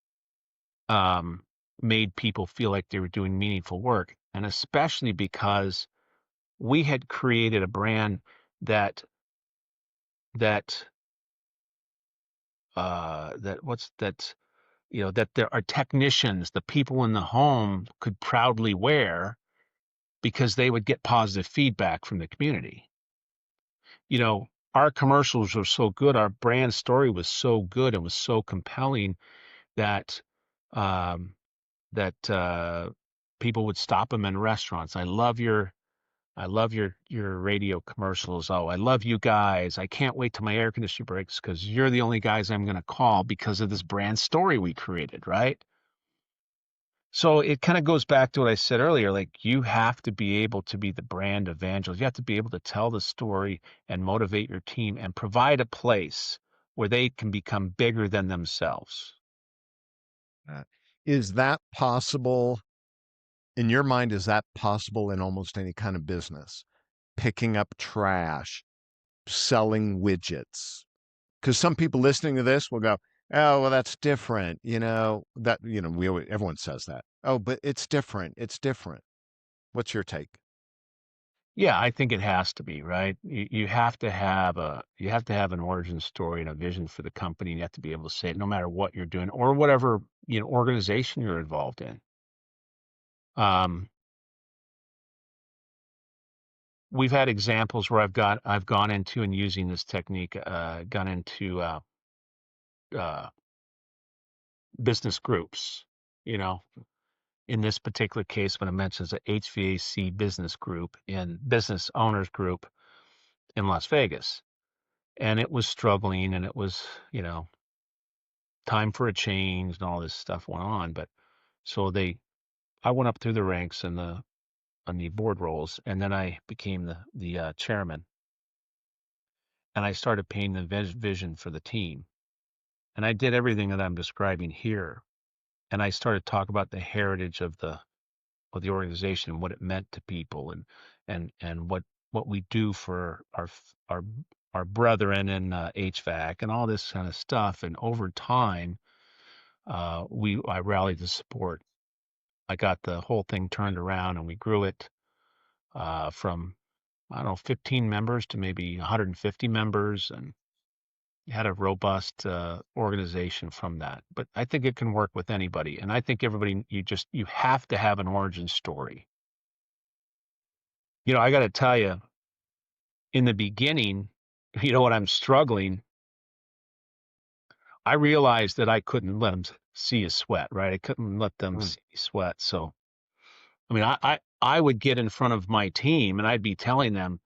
um, made people feel like they were doing meaningful work. And especially because we had created a brand that, that, that what's that, that there are technicians, the people in the home could proudly wear because they would get positive feedback from the community. Our commercials were so good, our brand story was so good and was so compelling that, um, that people would stop them in restaurants. I love your radio commercials. Oh, I love you guys. I can't wait till my air conditioner breaks because you're the only guys I'm going to call because of this brand story we created, right? So it kind of goes back to what I said earlier. Like you have to be able to be the brand evangelist. You have to be able to tell the story and motivate your team and provide a place where they can become bigger than themselves. Uh, is that possible In your mind, is that possible in almost any kind of business? Picking up trash, selling widgets? Because some people listening to this will go, "Oh, well, that's different." Everyone says that. Oh, but it's different. It's different. What's your take? Yeah, I think it has to be, right? You have to have an origin story and a vision for the company. You have to be able to say it no matter what you're doing or whatever, organization you're involved in. Um, we've had examples where I've gone into and using this technique, gone into uh, business groups, you know. In this particular case, when it mentions a HVAC business group in business owners group in Las Vegas, and it was struggling, and it was, time for a change, and all this stuff went on. But so I went up through the ranks and the on the board roles, and then I became the chairman, and I started painting the vision for the team, and I did everything that I'm describing here, and I started talking about the heritage of the organization, what it meant to people, and what we do for our our brethren in HVAC and all this kind of stuff. And over time, I rallied the support. I got the whole thing turned around, and we grew it from, I don't know, 15 members to maybe 150 members, and had a robust organization from that. But I think it can work with anybody, and I think everybody, you have to have an origin story. I got to tell you, in the beginning, when I'm struggling, I realized that I couldn't let them see us sweat, right? I couldn't let them Mm. see me sweat. So, I mean, I would get in front of my team and I'd be telling them,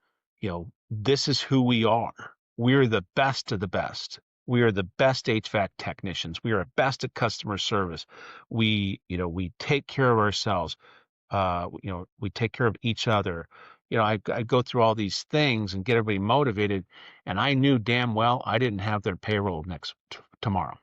this is who we are. We're the best of the best. We are the best HVAC technicians. We are best at customer service. We take care of ourselves. We take care of each other. I go through all these things and get everybody motivated. And I knew damn well I didn't have their payroll tomorrow.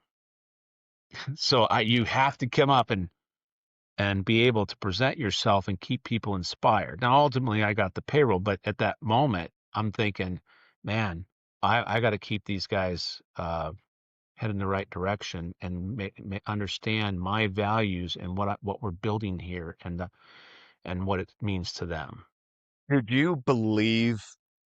So you have to come up and be able to present yourself and keep people inspired. Now, ultimately, I got the payroll, but at that moment, I'm thinking, man, I got to keep these guys head in the right direction and understand my values and what we're building here and what it means to them. Did you believe?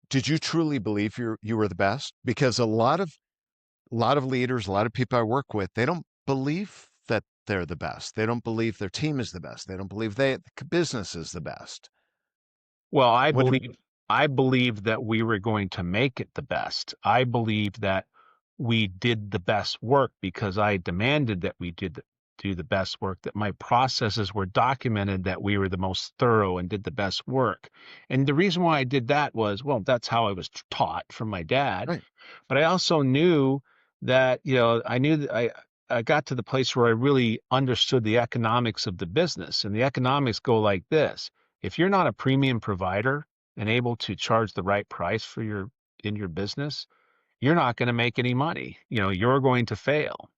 Did you truly believe you were the best? Because a lot of leaders, a lot of people I work with, they don't believe that they're the best. They don't believe their team is the best. They don't believe the business is the best. Well, What? I believe that we were going to make it the best. I believe that we did the best work because I demanded that we do the best work, that my processes were documented, that we were the most thorough and did the best work. And the reason why I did that was, well, that's how I was taught from my dad. Right. But I also knew that, I knew that I got to the place where I really understood the economics of the business. And the economics go like this: if you're not a premium provider and able to charge the right price in your business, you're not going to make any money. You're going to fail.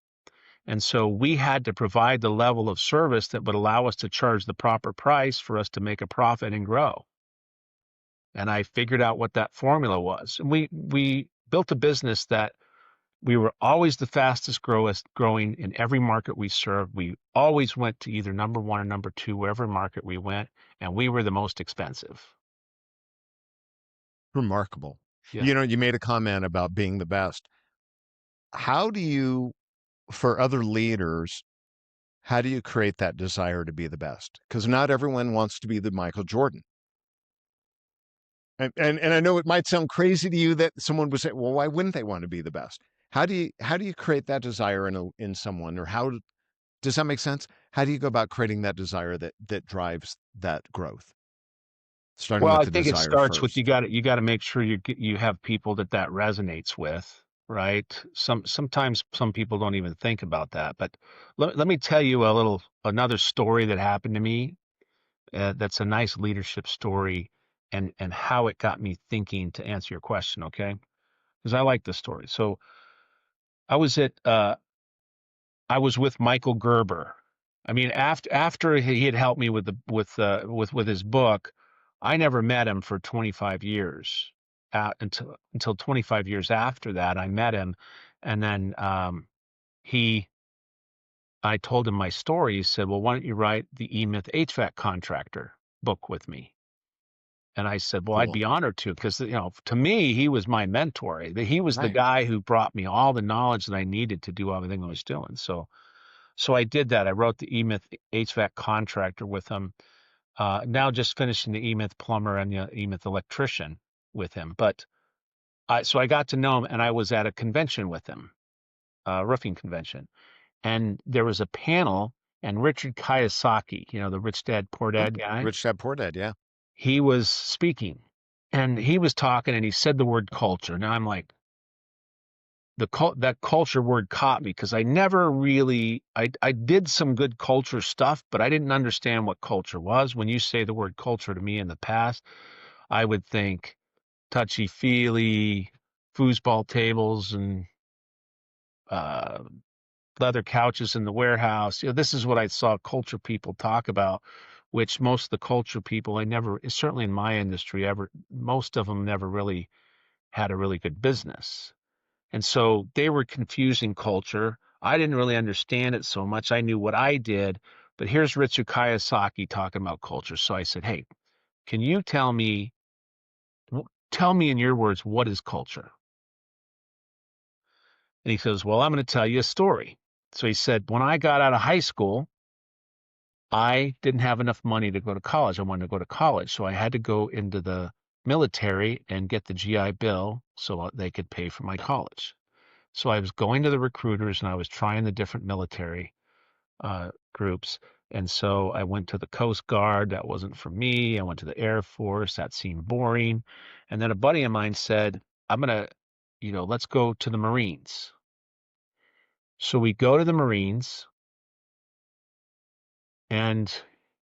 And so we had to provide the level of service that would allow us to charge the proper price for us to make a profit and grow. And I figured out what that formula was. And we built a business that we were always the fastest growing in every market we served. We always went to either number one or number two, wherever market we went, and we were the most expensive. Remarkable. Yeah. You made a comment about being the best. How do you, for other leaders, how do you create that desire to be the best? Because not everyone wants to be the Michael Jordan. And I know it might sound crazy to you that someone would say, well, why wouldn't they want to be the best? How do you create that desire in someone, or does that make sense? How do you go about creating that desire that drives that growth? Starting Well, with I the think it desire starts with first. you got to make sure you have people that resonates with, right? Sometimes some people don't even think about that. But let me tell you another story that happened to me. That's a nice leadership story, and how it got me thinking, to answer your question, okay? Because I like this story. So I was at I was with Michael Gerber. I mean, after he had helped me with with his book, I never met him for 25 years. Until 25 years after that, I met him, and then he I told him my story. He said, "Well, why don't you write the E-Myth HVAC contractor book with me?" And I said, "Well, I'd Cool. be honored to, because to me, he was my mentor. He was the Right. guy who brought me all the knowledge that I needed to do everything I was doing." So I did that. I wrote the E-Myth HVAC contractor with him. Now just finishing the E-Myth plumber and the E-Myth electrician with him. But so I got to know him, and I was at a convention with him, a roofing convention, and there was a panel, and Richard Kiyosaki, the Rich Dad Poor Hmm. Dad guy, Rich Dad Poor Dad. Yeah. he was speaking, and he was talking, and he said the word culture. Now I'm like, that culture word caught me, because I never really I did some good culture stuff, but I didn't understand what culture was. When you say the word culture to me in the past, I would think touchy-feely, foosball tables and uh, leather couches in the warehouse. This is what I saw culture people talk about, which most of the culture people, I never, certainly in my industry, most of them never really had a really good business. And so they were confusing culture. I didn't really understand it so much. I knew what I did, but here's Richard Kiyosaki talking about culture. So I said, "Hey, can you tell me in your words, what is culture?" And he says, "Well, I'm going to tell you a story." So he said, "When I got out of high school, I didn't have enough money to go to college. I wanted to go to college. So I had to go into the military and get the GI Bill so they could pay for my college. So I was going to the recruiters, and I was trying the different military groups. And so I went to the Coast Guard. That wasn't for me. I went to the Air Force. That seemed boring. And then a buddy of mine said, I'm going to, let's go to the Marines. So we go to the Marines, and,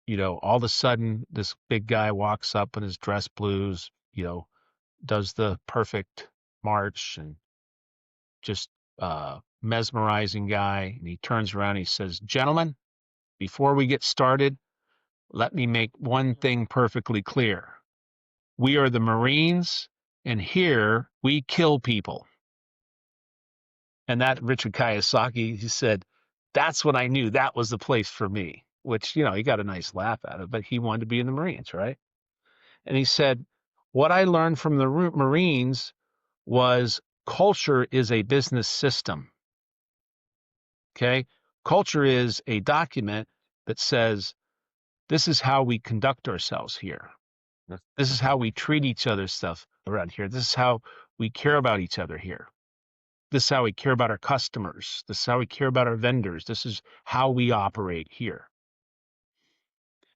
all of a sudden this big guy walks up in his dress blues, does the perfect march, and just mesmerizing guy. And he turns around and he says, "Gentlemen, before we get started, let me make one thing perfectly clear. We are the Marines, and here we kill people." And that Richard Kiyosaki, he said, "That's when I knew that was the place for me," which, he got a nice laugh out of it, but he wanted to be in the Marines, right? And he said, "What I learned from the Marines was culture is a business system." Okay. Culture is a document that says, this is how we conduct ourselves here. This is how we treat each other stuff around here. This is how we care about each other here. This is how we care about our customers. This is how we care about our vendors. This is how we operate here.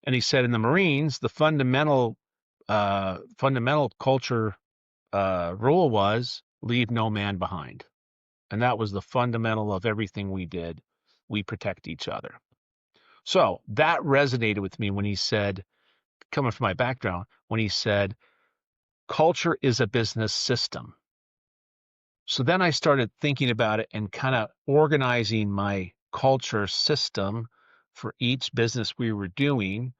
And he said in the Marines, the fundamental culture rule was leave no man behind. And that was the fundamental of everything we did. We protect each other. So that resonated with me when he said, coming from my background, when he said, culture is a business system. So then I started thinking about it and kind of organizing my culture system for each business we were doing.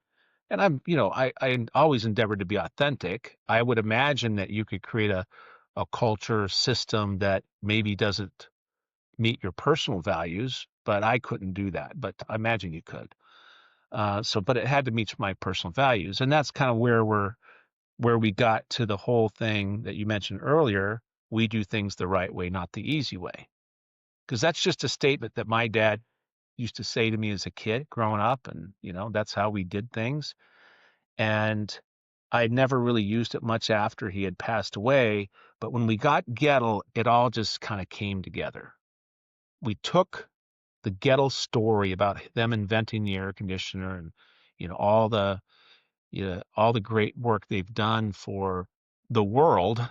And I always endeavored to be authentic. I would imagine that you could create a culture system that maybe doesn't meet your personal values, but I couldn't do that. But I imagine you could. But it had to meet my personal values, and that's kind of where we got to the whole thing that you mentioned earlier. We do things the right way, not the easy way, because that's just a statement that my dad used to say to me as a kid growing up, and that's how we did things. And I never really used it much after he had passed away. But when we got Goettl, it all just kind of came together. We took the Goettl story about them inventing the air conditioner, and you know all the all the great work they've done for the world.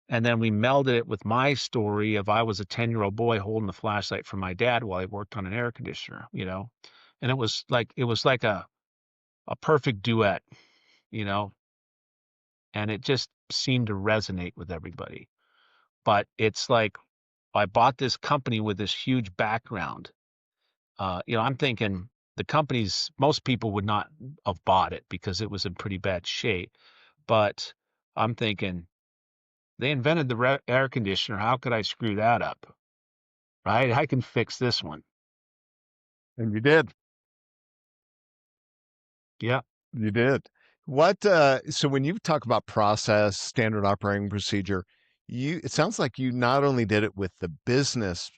And then we melded it with my story of I was a 10-year-old boy holding the flashlight for my dad while he worked on an air conditioner. And it was like a perfect duet, you know, and it just seemed to resonate with everybody. But it's like I bought this company with this huge background. I'm thinking the companies, most people would not have bought it because it was in pretty bad shape. But I'm thinking, they invented the air conditioner. How could I screw that up? Right? I can fix this one. And you did. Yeah. You did. So when you talk about process, standard operating procedure, it sounds like you not only did it with the business,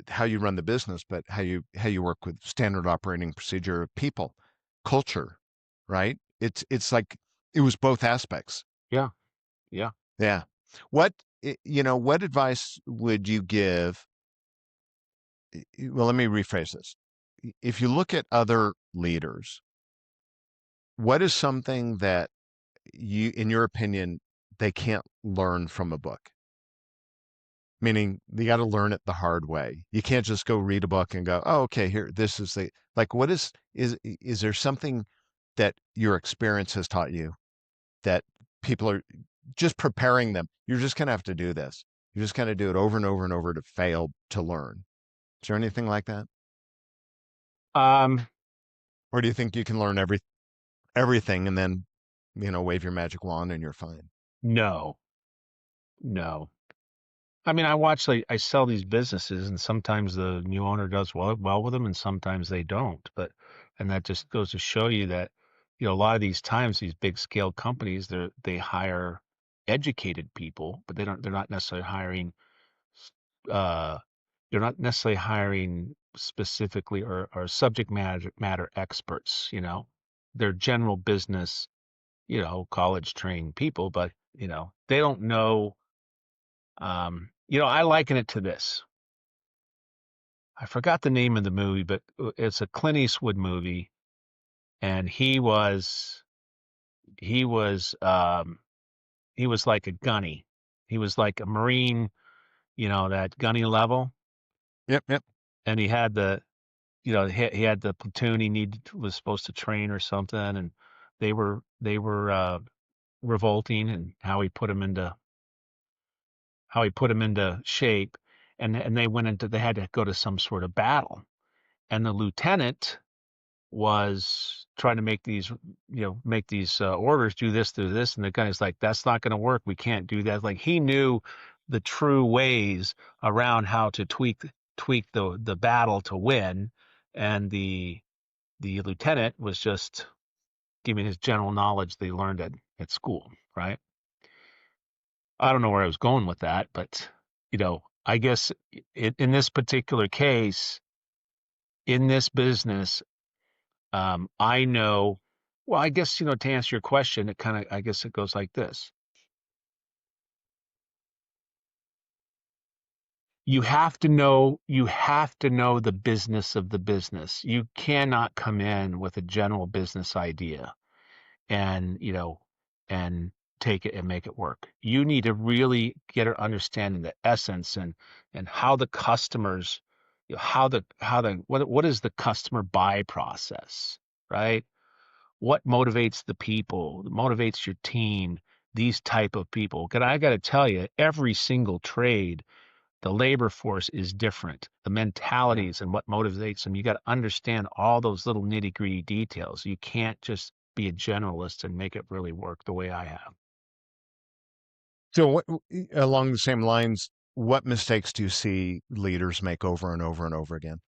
how you run the business, but how you work with standard operating procedure of people, culture, right? It's like it was both aspects. Yeah. Yeah. Yeah. What advice would you give? Well, let me rephrase this. If you look at other leaders, what is something that in your opinion, they can't learn from a book? Meaning you got to learn it the hard way. You can't just go read a book and go, "Oh, okay, here, this is the like." What is there something that your experience has taught you that people are just preparing them? You're just gonna have to do this. You're just gonna do it over and over and over to fail to learn. Is there anything like that, Um, or do you think you can learn everything and then wave your magic wand and you're fine? no, no. I mean, I watch, like, I sell these businesses, and sometimes the new owner does well with them, and sometimes they don't. And that just goes to show you that, a lot of these times, these big scale companies, they hire educated people, but they're not necessarily hiring, uh, they're not necessarily hiring specifically or subject matter experts, They're general business, college trained people, but, they don't know. I liken it to this. I forgot the name of the movie, but it's a Clint Eastwood movie, and he was he was like a gunny. He was like a Marine, that gunny level, Yep, yep. and he had he had the platoon he was supposed to train or something, and they were revolting, and how he put them into shape, and they had to go to some sort of battle, and the lieutenant was trying to make these orders, do this, and the guy's like, that's not going to work. We can't do that. Like, he knew the true ways around how to tweak the battle to win, and the lieutenant was just giving his general knowledge they learned at school, right? I don't know where I was going with that, but I guess in this particular case, in this business, I know, well, I guess, to answer your question, I guess it goes like this. You have to know the business of the business. You cannot come in with a general business idea and, and take it and make it work. You need to really get an understanding the essence and how the customers, what is the customer buy process, right? What motivates the people, motivates your team, these type of people. Because I got to tell you, every single trade, the labor force is different. The mentalities and what motivates them, you got to understand all those little nitty gritty details. You can't just be a generalist and make it really work the way I have. So, along the same lines, what mistakes do you see leaders make over and over and over again?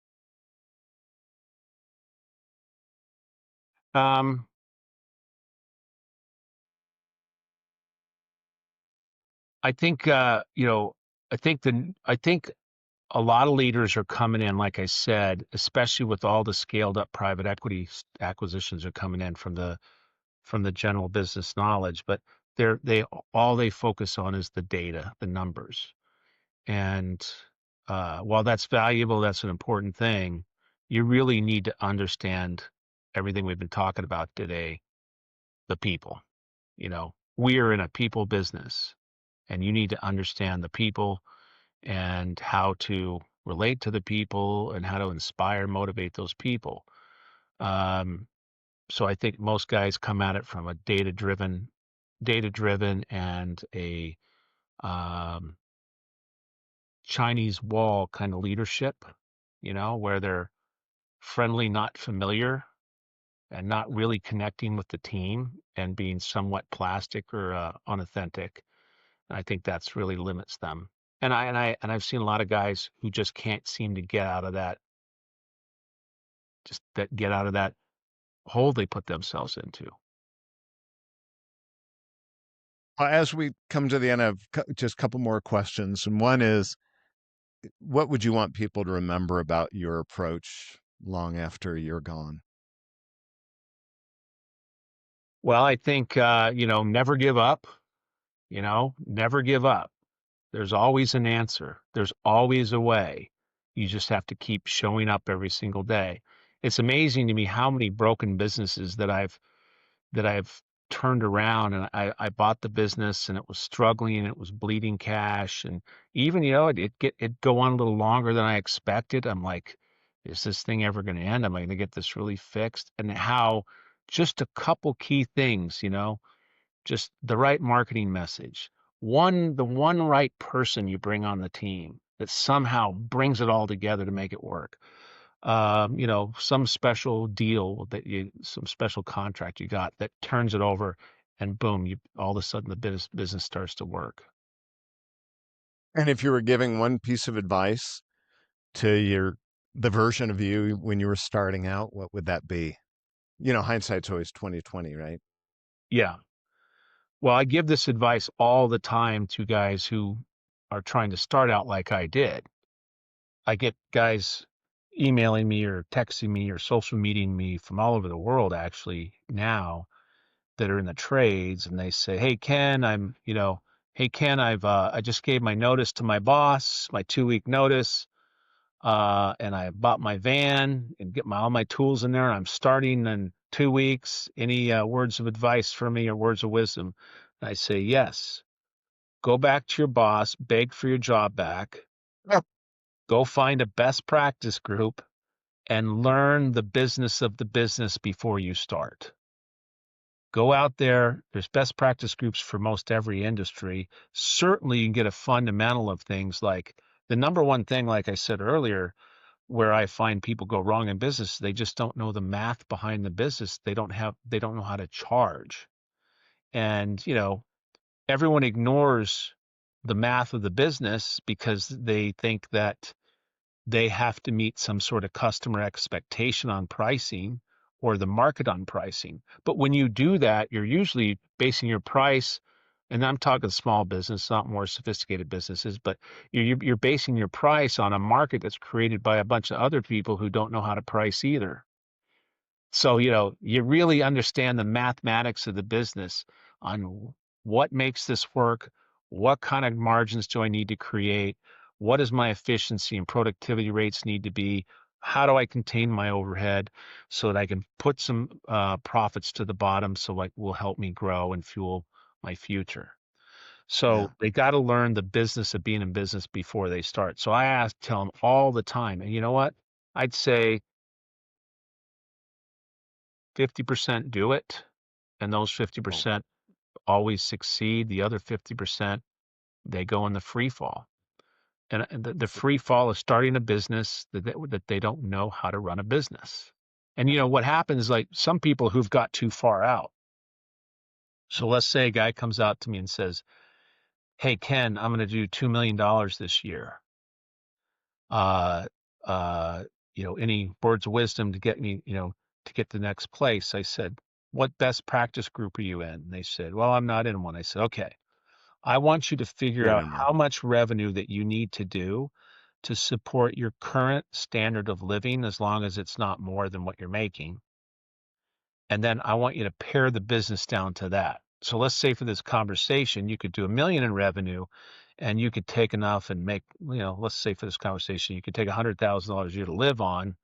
Um, I think, I think a lot of leaders are coming in, like I said, especially with all the scaled up private equity acquisitions are coming in from the general business knowledge, but they all they focus on is the data, the numbers. And while that's valuable, that's an important thing, you really need to understand everything we've been talking about today, the people. We are in a people business, and you need to understand the people and how to relate to the people and how to inspire, motivate those people. Um, so I think most guys come at it from a data driven and a um, Chinese wall kind of leadership, where they're friendly, not familiar, and not really connecting with the team and being somewhat plastic or unauthentic. I think that's really limits them. And I've seen a lot of guys who just can't seem to get out of that, just that get out of that hole they put themselves into. As we come to the end, of just a couple more questions. And one is, what would you want people to remember about your approach long after you're gone? Well, I think never give up. Never give up. There's always an answer. There's always a way. You just have to keep showing up every single day. It's amazing to me how many broken businesses that I've turned around, and I bought the business and it was struggling and it was bleeding cash, and even it go on a little longer than I expected. I'm like, is this thing ever going to end? Am I going to get this really fixed? And how just a couple key things, just the right marketing message. The one right person you bring on the team that somehow brings it all together to make it work. Some special deal some special contract you got that turns it over, and boom, you all of a sudden the business starts to work. And if you were giving one piece of advice to the version of you when you were starting out, what would that be? Hindsight's always 2020, right? Yeah. Well, I give this advice all the time to guys who are trying to start out like I did. I get guys emailing me or texting me or social mediaing me from all over the world actually now that are in the trades, and they say, "Hey Ken, hey Ken, I just gave my notice to my boss, my 2 week notice, and I bought my van and get all my tools in there. I'm starting in 2 weeks. Any words of advice for me or words of wisdom?" And I say, "Yes. Go back to your boss, beg for your job back, Yep. go find a best practice group, and learn the business of the business before you start." Go out there. There's best practice groups for most every industry. Certainly, you can get a fundamental of things like the number one thing, like I said earlier, where I find people go wrong in business, they just don't know the math behind the business. They don't know how to charge. And, everyone ignores the math of the business because they think that they have to meet some sort of customer expectation on pricing or the market on pricing. But when you do that, you're usually basing your price, and I'm talking small business, not more sophisticated businesses, but you're basing your price on a market that's created by a bunch of other people who don't know how to price either. So, you really understand the mathematics of the business on what makes this work, what kind of margins do I need to create, what does my efficiency and productivity rates need to be, how do I contain my overhead so that I can put some profits to the bottom so it will help me grow and fuel my future. Yeah. So they got to learn the business of being in business before they start. So tell them all the time, and you know what? I'd say 50% do it, and those Oh, 50% always succeed. The other 50%, they go in the free fall. And the f- free fall is starting a business that they don't know how to run a business. And what happens, like some people who've got too far out. So let's say a guy comes out to me and says, "Hey Ken, I'm going to do $2 million this year. Uh, any words of wisdom to get me, to get to the next place?" I said, "What best practice group are you in?" And they said, "Well, I'm not in one." I said, "Okay, I want you to figure get out in there. how much revenue that you need to do to support your current standard of living, as long as it's not more than what you're making. And then I want you to pare the business down to that. So let's say for this conversation, you could do 1 million in revenue, and you could take enough and make, let's say for this conversation, you could take $100,000 a year to live on.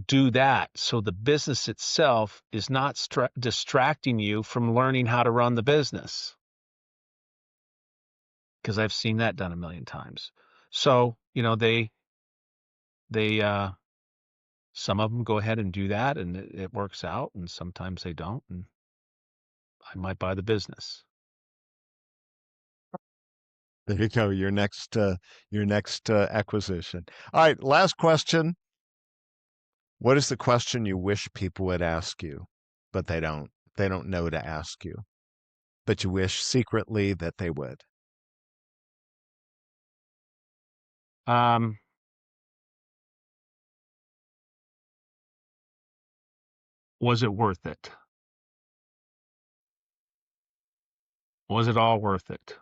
Do that so the business itself is not distracting you from learning how to run the business, because I've seen that done 1 million times. So, they some of them go ahead and do that, and it works out, and sometimes they don't, and I might buy the business. There you go. Your next acquisition. All right. Last question. What is the question you wish people would ask you, but they don't? They don't know to ask you, but you wish secretly that they would. Um, was it worth it? Was it all worth it?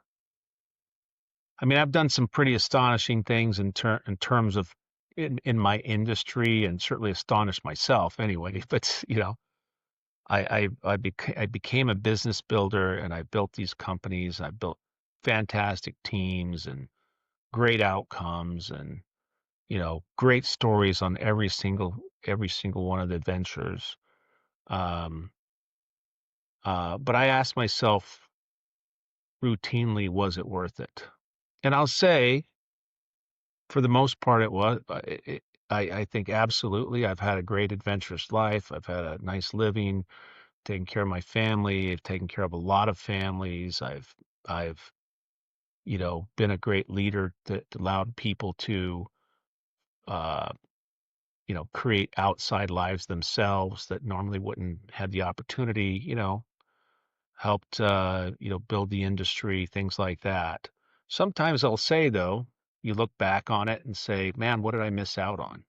I mean, I've done some pretty astonishing things in terms of in my industry, and certainly astonished myself anyway. But I became a business builder, and I built these companies. I built fantastic teams and great outcomes, and great stories on every single one of the ventures. Um, but I asked myself routinely, was it worth it? And I'll say, for the most part, it was. I think absolutely. I've had a great adventurous life. I've had a nice living, taking care of my family. I've taken care of a lot of families. I've been a great leader that allowed people to uh, create outside lives themselves that normally wouldn't have the opportunity. Helped build the industry, things like that. Sometimes I'll say, though, you look back on it and say, man, what did I miss out on?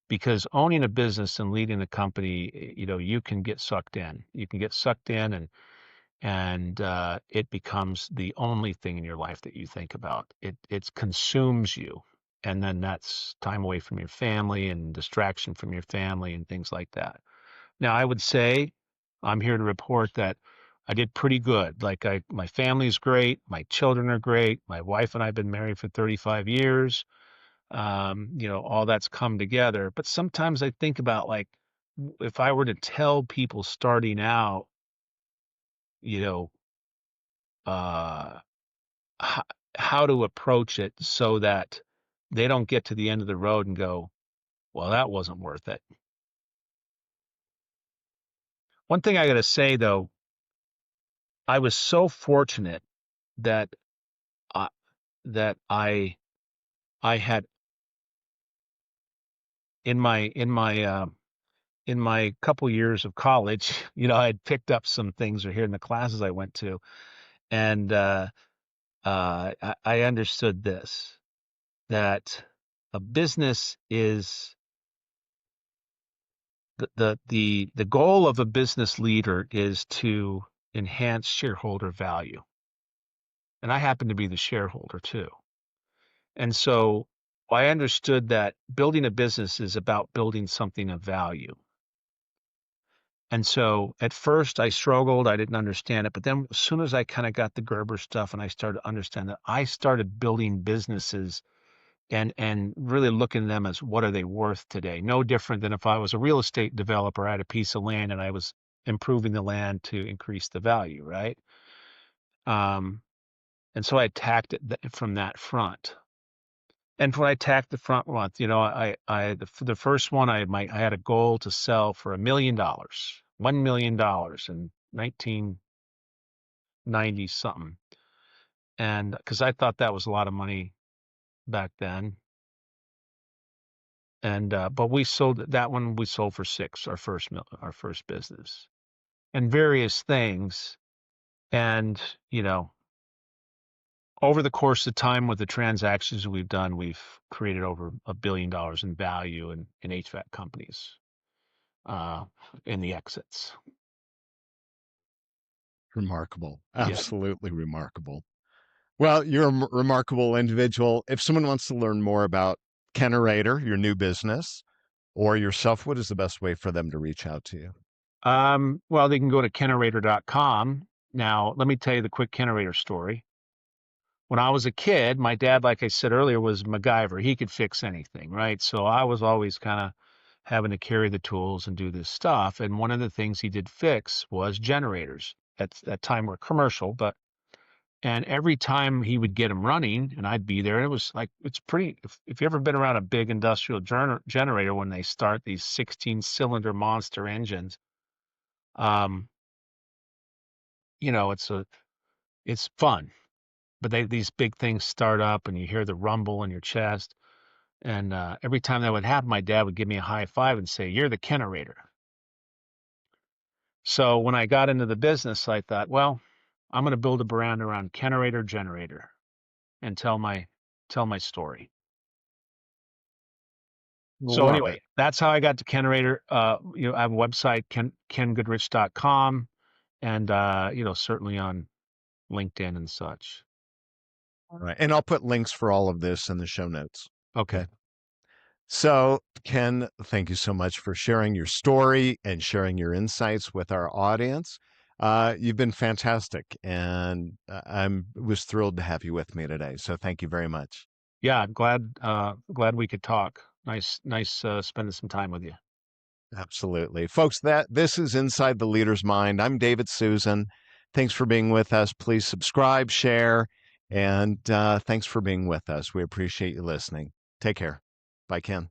Because owning a business and leading a company, you can get sucked in. You can get sucked in, and it becomes the only thing in your life that you think about. It consumes you, and then that's time away from your family and distraction from your family and things like that. Now, I would say I'm here to report that I did pretty good. Like, my family's great, my children are great, my wife and I've been married for 35 years. All that's come together. But sometimes I think about, like, if I were to tell people starting out, you know, uh, how, how to approach it so that they don't get to the end of the road and go, well, that wasn't worth it. One thing I got to say, though, I was so fortunate that I, that I had in my couple years of college, I had picked up some things or here in the classes I went to, and I understood this, that a business is the goal of a business leader is to enhance shareholder value, and I happen to be the shareholder too. And so I understood that building a business is about building something of value. And so at first I struggled, I didn't understand it. But then as soon as I kind of got the Gerber stuff and I started to understand that, I started building businesses and really looking at them as, what are they worth today? No different than if I was a real estate developer, I had a piece of land and I was improving the land to increase the value, right? Um, and so I attacked it from that front. And when I attacked the front one, the first one, I had a goal to sell for $1 million, $1 million in 1990 something, and because I thought that was a lot of money back then. And but we sold that one. We sold for six, our first business, and various things. And you know, over the course of time with the transactions we've done, we've created over $1 billion in value in HVAC companies, uh, in the exits. Remarkable. Yeah. Absolutely remarkable. Well, you're a remarkable individual. If someone wants to learn more about Kenerator, your new business, or yourself, what is the best way for them to reach out to you? Well, they can go to Kenerator.com. Now, let me tell you the quick Kenerator story. When I was a kid, my dad, like I said earlier, was MacGyver. He could fix anything, right? So I was always kind of having to carry the tools and do this stuff. And one of the things he did fix was generators. At that time were commercial, but and every time he would get them running, and I'd be there, it was like, it's pretty. If you ever been around a big industrial generator when they start these 16-cylinder monster engines, um, it's fun. But these big things start up, and you hear the rumble in your chest. And every time that would happen, my dad would give me a high five and say, "You're the Kenerator." So when I got into the business, I thought, well, I'm going to build a brand around Kenerator generator and tell my story. So Love it. anyway, that's how I got to Kenerator. I have a website, kengoodrich.com, and certainly on LinkedIn and such. All right. And I'll put links for all of this in the show notes. Okay. Okay. So, Ken, thank you so much for sharing your story and sharing your insights with our audience. You've been fantastic, and I'm was thrilled to have you with me today. So, thank you very much. Yeah, glad we could talk. Nice spending some time with you. Absolutely, folks. That this is Inside the Leader's Mind. I'm David Susan. Thanks for being with us. Please subscribe, share, and thanks for being with us. We appreciate you listening. Take care. Bye, Ken.